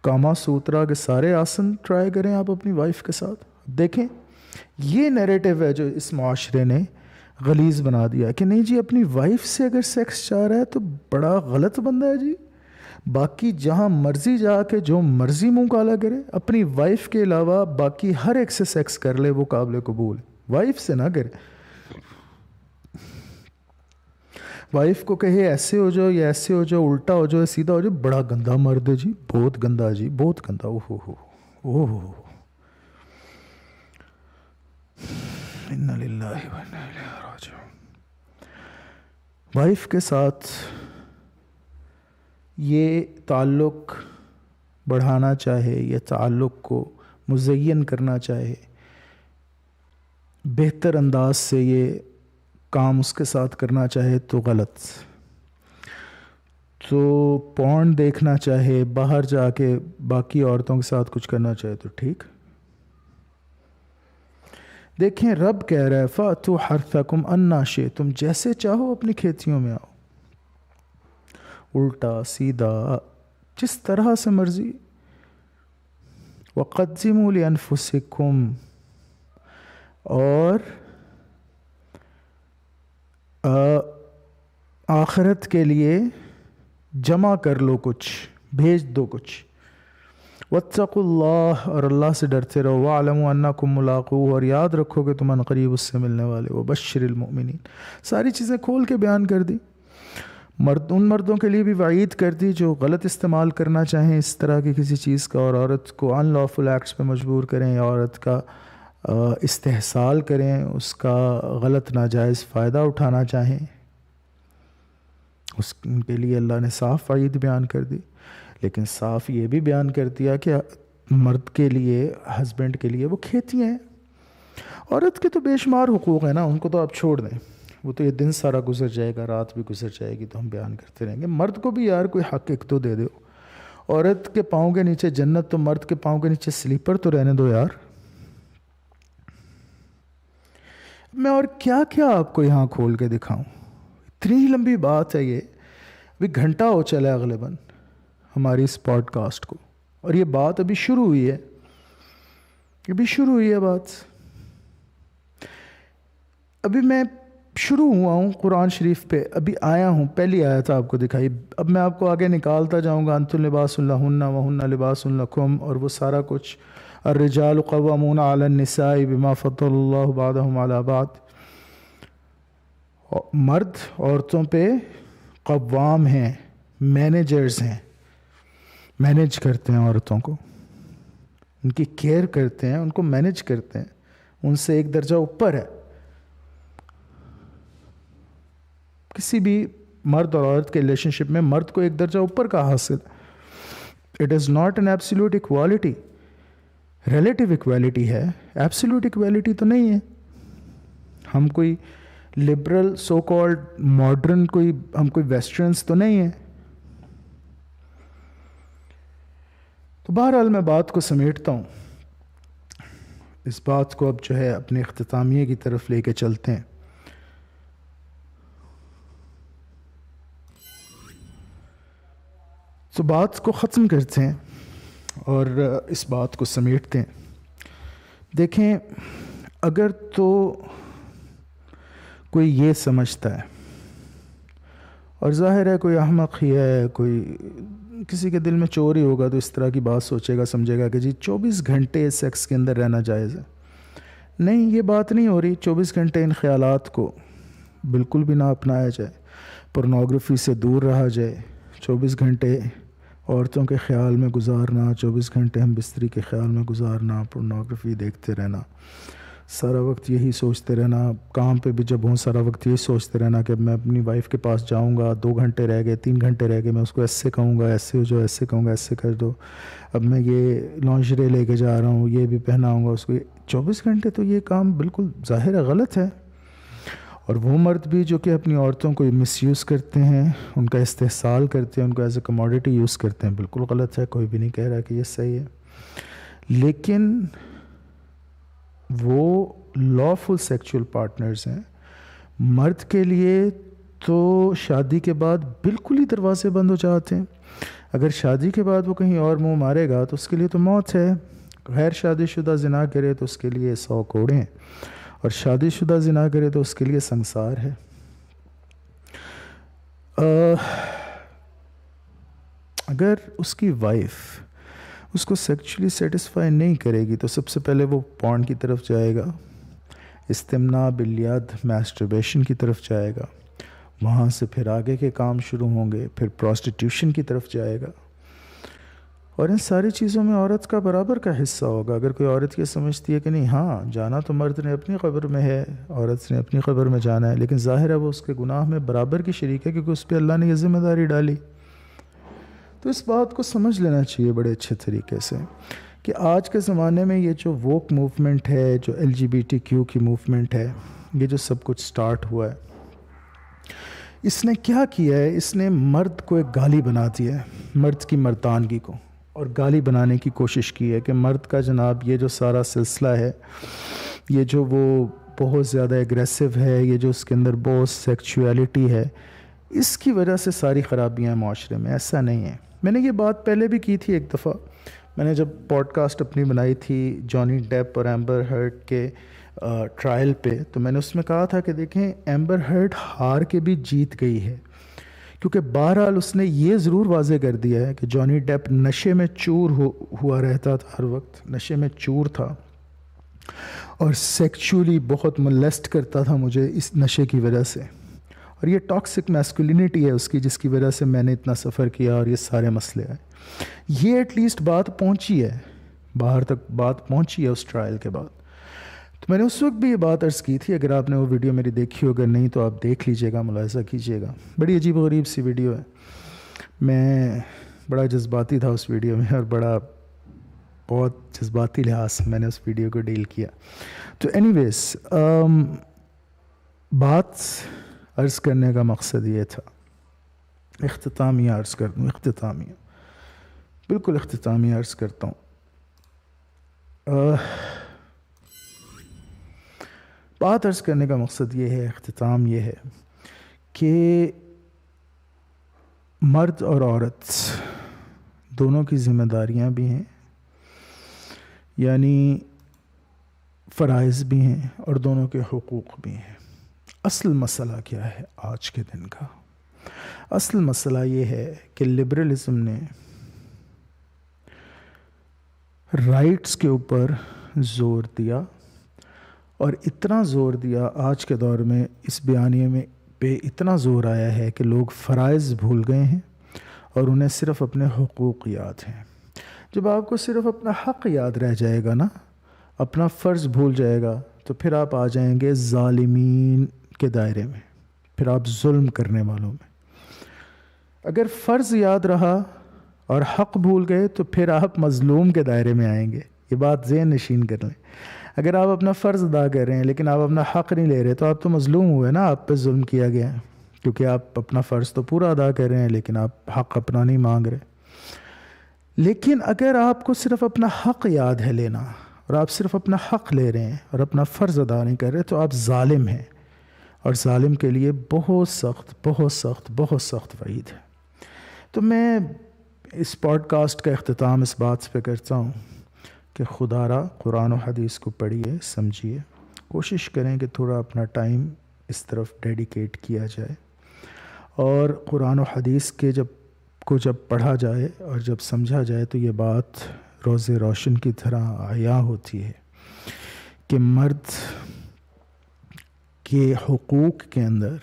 Kama Sutra کے سارے آسن ٹرائی کریں آپ اپنی وائف کے ساتھ۔ دیکھیں یہ نیریٹو ہے جو اس معاشرے نے غلیظ بنا دیا کہ نہیں جی اپنی وائف سے اگر سیکس چاہ رہا ہے تو بڑا غلط بندہ ہے جی، باقی جہاں مرضی جا کے جو مرضی منہ کالا کرے، اپنی وائف کے علاوہ باقی ہر ایک سے سیکس کر لے، وہ قابل قبول ہے، وائف سے نہ کرے۔ وائف کو کہے ایسے ہو جاؤ یا ایسے ہو جاؤ، الٹا ہو جاؤ، سیدھا ہو جاؤ، بڑا گندا مرد ہے جی، بہت گندا جی، بہت گندا، اوہ انا للہ و انا الیہ راجعون۔ وائف کے ساتھ یہ تعلق بڑھانا چاہے، یہ تعلق کو مزین کرنا چاہے، بہتر انداز سے یہ کام اس کے ساتھ کرنا چاہے تو غلط، تو پورن دیکھنا چاہے، باہر جا کے باقی عورتوں کے ساتھ کچھ کرنا چاہے تو ٹھیک۔ دیکھیں رب کہہ رہا ہے فَأْتُوا حَرْثَكُمْ أَنَّا شِئْتُمْ، جیسے چاہو اپنی کھیتیوں میں آؤ، الٹا سیدھا جس طرح سے مرضی۔ وَقَدِّمُوا لِأَنفُسِكُمْ، اور آخرت کے لیے جمع کر لو، کچھ بھیج دو کچھ۔ واتقوا اللہ، اور اللہ سے ڈرتے رہو۔ وَاعْلَمُوا أَنَّكُمْ مُلَاقُوهُ، اور یاد رکھو کہ تم عنقریب اس سے ملنے والے۔ وَبَشِّرِ الْمُؤْمِنِينَ، ساری چیزیں کھول کے بیان کر دی۔ ان مردوں کے لیے بھی وعید کر دی جو غلط استعمال کرنا چاہیں اس طرح کی کسی چیز کا، اور عورت کو ان لافل ایکٹس پہ مجبور کریں، یا عورت کا استحصال کریں، اس کا غلط ناجائز فائدہ اٹھانا چاہیں، اس کے لیے اللہ نے صاف وعید بیان کر دی۔ لیکن صاف یہ بھی بیان کر دیا کہ مرد کے لیے، ہسبینڈ کے لیے وہ کھیتی ہیں. عورت کے تو بے شمار حقوق ہیں نا، ان کو تو آپ چھوڑ دیں، وہ تو یہ دن سارا گزر جائے گا، رات بھی گزر جائے گی تو ہم بیان کرتے رہیں گے. مرد کو بھی یار کوئی حق ایک تو دے دو. عورت کے پاؤں کے نیچے جنت تو مرد کے پاؤں کے نیچے سلیپر تو رہنے دو یار. میں اور کیا کیا آپ کو یہاں کھول کے دکھاؤں، اتنی لمبی بات ہے یہ. ابھی گھنٹہ ہو چلا ہے غالباً ہماری اس پوڈ کاسٹ کو، اور یہ بات ابھی شروع ہوئی ہے، ابھی شروع ہوئی ہے بات. ابھی میں شروع ہوا ہوں قرآن شریف پہ، ابھی آیا ہوں، پہلی آیت آپ کو دکھائی. اب میں آپ کو آگے نکالتا جاؤں گا. انتم لباس لہن وہن لباس لکم، اور وہ سارا کچھ. الرجال قوامون علی النساء بما فضل اللہ بعضهم علی بعض. مرد عورتوں پہ قوام ہیں، مینیجرز ہیں، مینیج کرتے ہیں عورتوں کو، ان کی کیئر کرتے ہیں، ان کو مینیج کرتے ہیں، ان سے ایک درجہ اوپر ہے. کسی بھی مرد اور عورت کے ریلیشن شپ میں مرد کو ایک درجہ اوپر کا حاصل. It is not an absolute equality, relative equality ہے، ایبسلیوٹ ایکوالٹی تو نہیں ہے. ہم کوئی لبرل سو کالڈ ماڈرن ہم کوئی ویسٹرنس تو نہیں ہیں. تو بہرحال میں بات کو سمیٹتا ہوں، اس بات کو اب جو ہے اپنے اختتامیہ کی طرف لے کے چلتے ہیں. تو بات کو ختم کرتے ہیں اور اس بات کو سمیٹتے ہیں. دیکھیں، اگر تو کوئی یہ سمجھتا ہے، اور ظاہر ہے کوئی احمق ہی ہے، کوئی کسی کے دل میں چور ہی ہوگا تو اس طرح کی بات سوچے گا، سمجھے گا کہ جی 24 گھنٹے سیکس کے اندر رہنا جائز ہے. نہیں، یہ بات نہیں ہو رہی. 24 گھنٹے ان خیالات کو بالکل بھی نہ اپنایا جائے، پورنوگرافی سے دور رہا جائے. 24 گھنٹے عورتوں کے خیال میں گزارنا، 24 گھنٹے ہم بستری کے خیال میں گزارنا، پورنوگرافی دیکھتے رہنا، سارا وقت یہی سوچتے رہنا، کام پہ بھی جب ہوں سارا وقت یہی سوچتے رہنا کہ اب میں اپنی وائف کے پاس جاؤں گا، 2 گھنٹے رہ گئے، 3 گھنٹے رہ گئے، میں اس کو ایسے کہوں گا، ایسے ہو جاؤ، ایسے کہوں گا، ایسے کر دو، اب میں یہ لانجرے لے کے جا رہا ہوں، یہ بھی پہناؤں گا اس کو. 24 گھنٹے تو یہ کام بالکل ظاہر ہے غلط ہے. اور وہ مرد بھی جو کہ اپنی عورتوں کو مس یوز کرتے ہیں، ان کا استحصال کرتے ہیں، ان کو ایز اے کموڈٹی یوز کرتے ہیں، بالکل غلط ہے. کوئی بھی نہیں کہہ رہا کہ یہ صحیح ہے. لیکن وہ لافل سیکچول پارٹنرز ہیں. مرد کے لیے تو شادی کے بعد بالکل ہی دروازے بند ہو جاتے ہیں. اگر شادی کے بعد وہ کہیں اور منہ مارے گا تو اس کے لیے تو موت ہے. غیر شادی شدہ زنا کرے تو اس کے لیے 100 کوڑے ہیں، اور شادی شدہ زنا کرے تو اس کے لیے سنسار ہے. اگر اس کی وائف اس کو سیکچولی سیٹسفائی نہیں کرے گی تو سب سے پہلے وہ پورن کی طرف جائے گا، استمناء بالیاد میسٹربیشن کی طرف جائے گا، وہاں سے پھر آگے کے کام شروع ہوں گے، پھر پروسٹیٹیوشن کی طرف جائے گا. اور ان ساری چیزوں میں عورت کا برابر کا حصہ ہوگا. اگر کوئی عورت یہ سمجھتی ہے کہ نہیں، ہاں جانا تو مرد نے اپنی قبر میں ہے، عورت نے اپنی قبر میں جانا ہے، لیکن ظاہر ہے وہ اس کے گناہ میں برابر کی شریک ہے، کیونکہ اس پہ اللہ نے یہ ذمہ داری ڈالی. تو اس بات کو سمجھ لینا چاہیے بڑے اچھے طریقے سے کہ آج کے زمانے میں یہ جو ووک موومنٹ ہے، جو LGBTQ کی موومنٹ ہے، یہ جو سب کچھ سٹارٹ ہوا ہے، اس نے کیا کیا ہے؟ اس نے مرد کو ایک گالی بنا دیا ہے، مرد کی مردانگی کو، اور گالی بنانے کی کوشش کی ہے کہ مرد کا جناب یہ جو سارا سلسلہ ہے، یہ جو وہ بہت زیادہ ایگریسو ہے، یہ جو اس کے اندر بہت سیکچویلٹی ہے، اس کی وجہ سے ساری خرابیاں معاشرے میں. ایسا نہیں ہے. میں نے یہ بات پہلے بھی کی تھی ایک دفعہ. میں نے جب پوڈ کاسٹ اپنی بنائی تھی جانی ڈیپ اور ایمبر ہرڈ کے ٹرائل پہ، تو میں نے اس میں کہا تھا کہ دیکھیں، ایمبر ہرڈ ہار کے بھی جیت گئی ہے، کیونکہ بہرحال اس نے یہ ضرور واضح کر دیا ہے کہ جانی ڈیپ نشے میں چور ہوا رہتا تھا، ہر وقت نشے میں چور تھا، اور سیکچولی بہت ملیسٹ کرتا تھا مجھے اس نشے کی وجہ سے. اور یہ ٹاکسک میسکولینٹی ہے اس کی، جس کی وجہ سے میں نے اتنا سفر کیا اور یہ سارے مسئلے آئے. یہ ایٹ لیسٹ بات پہنچی ہے، باہر تک بات پہنچی ہے اس ٹرائل کے بعد. تو میں نے اس وقت بھی یہ بات عرض کی تھی. اگر آپ نے وہ ویڈیو میری دیکھی ہو، اگر نہیں تو آپ دیکھ لیجئے گا، ملاحظہ کیجئے گا. بڑی عجیب و غریب سی ویڈیو ہے. میں بڑا جذباتی تھا اس ویڈیو میں، اور بہت جذباتی لحاظ سے میں نے اس ویڈیو کو ڈیل کیا. تو اینی ویز بات عرض کرنے کا مقصد یہ تھا، اختتامیہ عرض کر دوں، بالکل اختتامیہ عرض کرتا ہوں. بات عرض کرنے کا مقصد یہ ہے، اختتام یہ ہے کہ مرد اور عورت دونوں کی ذمہ داریاں بھی ہیں، یعنی فرائض بھی ہیں، اور دونوں کے حقوق بھی ہیں. اصل مسئلہ کیا ہے آج کے دن کا؟ اصل مسئلہ یہ ہے کہ لبرلزم نے رائٹس کے اوپر زور دیا، اور اتنا زور دیا آج کے دور میں اس بیانیے میں پہ اتنا زور آیا ہے کہ لوگ فرائض بھول گئے ہیں اور انہیں صرف اپنے حقوق یاد ہیں. جب آپ کو صرف اپنا حق یاد رہ جائے گا نا، اپنا فرض بھول جائے گا، تو پھر آپ آ جائیں گے ظالمین کے دائرے میں، پھر آپ ظلم کرنے والوں میں. اگر فرض یاد رہا اور حق بھول گئے تو پھر آپ مظلوم کے دائرے میں آئیں گے. یہ بات ذہن نشین کر لیں. اگر آپ اپنا فرض ادا کر رہے ہیں لیکن آپ اپنا حق نہیں لے رہے، تو آپ تو مظلوم ہوئے نا، آپ پہ ظلم کیا گیا ہے، کیونکہ آپ اپنا فرض تو پورا ادا کر رہے ہیں لیکن آپ حق اپنا نہیں مانگ رہے. لیکن اگر آپ کو صرف اپنا حق یاد ہے لینا، اور آپ صرف اپنا حق لے رہے ہیں اور اپنا فرض ادا نہیں کر رہے، تو آپ ظالم ہیں، اور ظالم کے لیے بہت سخت وعید ہے. تو میں اس پوڈ کاسٹ کا اختتام اس بات پہ کرتا ہوں کہ خدا را قرآن و حدیث کو پڑھیے، سمجھیے، کوشش کریں کہ تھوڑا اپنا ٹائم اس طرف ڈیڈیکیٹ کیا جائے، اور قرآن و حدیث کے جب پڑھا جائے اور جب سمجھا جائے تو یہ بات روز روشن کی طرح عیاں ہوتی ہے کہ مرد کے حقوق کے اندر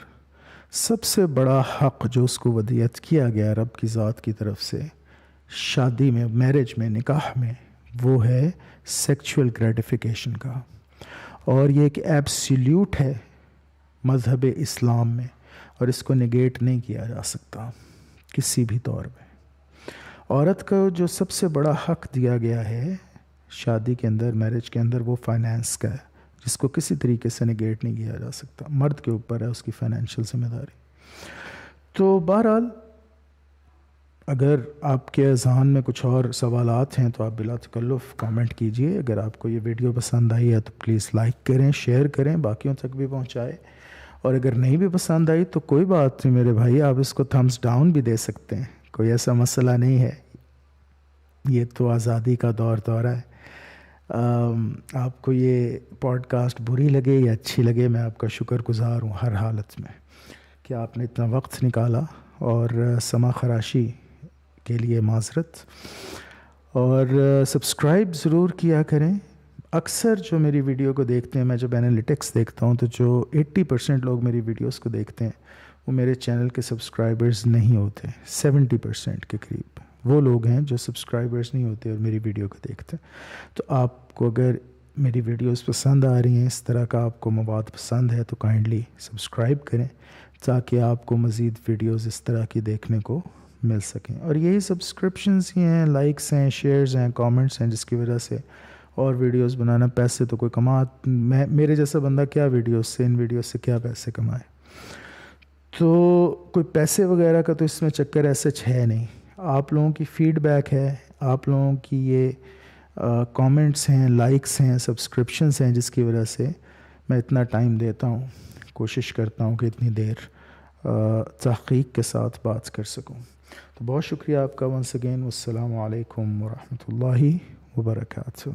سب سے بڑا حق جو اس کو ودیعت کیا گیا رب کی ذات کی طرف سے شادی میں، میرج میں، نکاح میں، وہ ہے سیکچول گریٹیفیکیشن کا. اور یہ ایک ایبسلیوٹ ہے مذہب اسلام میں، اور اس کو نگیٹ نہیں کیا جا سکتا کسی بھی طور میں. عورت کو جو سب سے بڑا حق دیا گیا ہے شادی کے اندر، میرج کے اندر، وہ فائنینس کا ہے، جس کو کسی طریقے سے نگیٹ نہیں کیا جا سکتا. مرد کے اوپر ہے اس کی فائنینشیل ذمہ داری. تو بہرحال اگر آپ کے اذہان میں کچھ اور سوالات ہیں تو آپ بلا تکلف کامنٹ کیجئے. اگر آپ کو یہ ویڈیو پسند آئی ہے تو پلیز لائک کریں، شیئر کریں، باقیوں تک بھی پہنچائے. اور اگر نہیں بھی پسند آئی تو کوئی بات نہیں میرے بھائی، آپ اس کو تھمز ڈاؤن بھی دے سکتے ہیں، کوئی ایسا مسئلہ نہیں ہے. یہ تو آزادی کا دور ہے. آپ کو یہ پوڈ کاسٹ بری لگے یا اچھی لگے، میں آپ کا شکر گزار ہوں ہر حالت میں کہ آپ نے اتنا وقت نکالا، اور سما خراشی کے لیے معذرت. اور سبسکرائب ضرور کیا کریں. اکثر جو میری ویڈیو کو دیکھتے ہیں، میں جب انالیٹکس دیکھتا ہوں تو جو 80% لوگ میری ویڈیوز کو دیکھتے ہیں وہ میرے چینل کے سبسکرائبرز نہیں ہوتے. 70% کے قریب وہ لوگ ہیں جو سبسکرائبرز نہیں ہوتے اور میری ویڈیو کو دیکھتے ہیں. تو آپ کو اگر میری ویڈیوز پسند آ رہی ہیں، اس طرح کا آپ کو مواد پسند ہے، تو کائنڈلی سبسکرائب کریں تاکہ آپ کو مزید ویڈیوز اس طرح کی دیکھنے کو مل سکیں. اور یہی سبسکرپشنز ہی ہیں، لائکس ہیں، شیئرز ہیں، کامنٹس ہیں، جس کی وجہ سے اور ویڈیوز بنانا. پیسے تو کوئی میرے جیسا بندہ کیا ویڈیوز سے، ان ویڈیوز سے کیا پیسے کمائے؟ تو کوئی پیسے وغیرہ کا تو اس میں چکر ایسا ہے نہیں. آپ لوگوں کی فیڈ بیک ہے، آپ لوگوں کی یہ کامنٹس ہیں، لائکس ہیں، سبسکرپشنز ہیں، جس کی وجہ سے میں اتنا ٹائم دیتا ہوں، کوشش کرتا ہوں کہ اتنی دیر تحقیق کے ساتھ بات کر سکوں. تو بہت شکریہ آپ کا ونس اگین. والسلام علیکم ورحمۃ اللہ وبرکاتہ.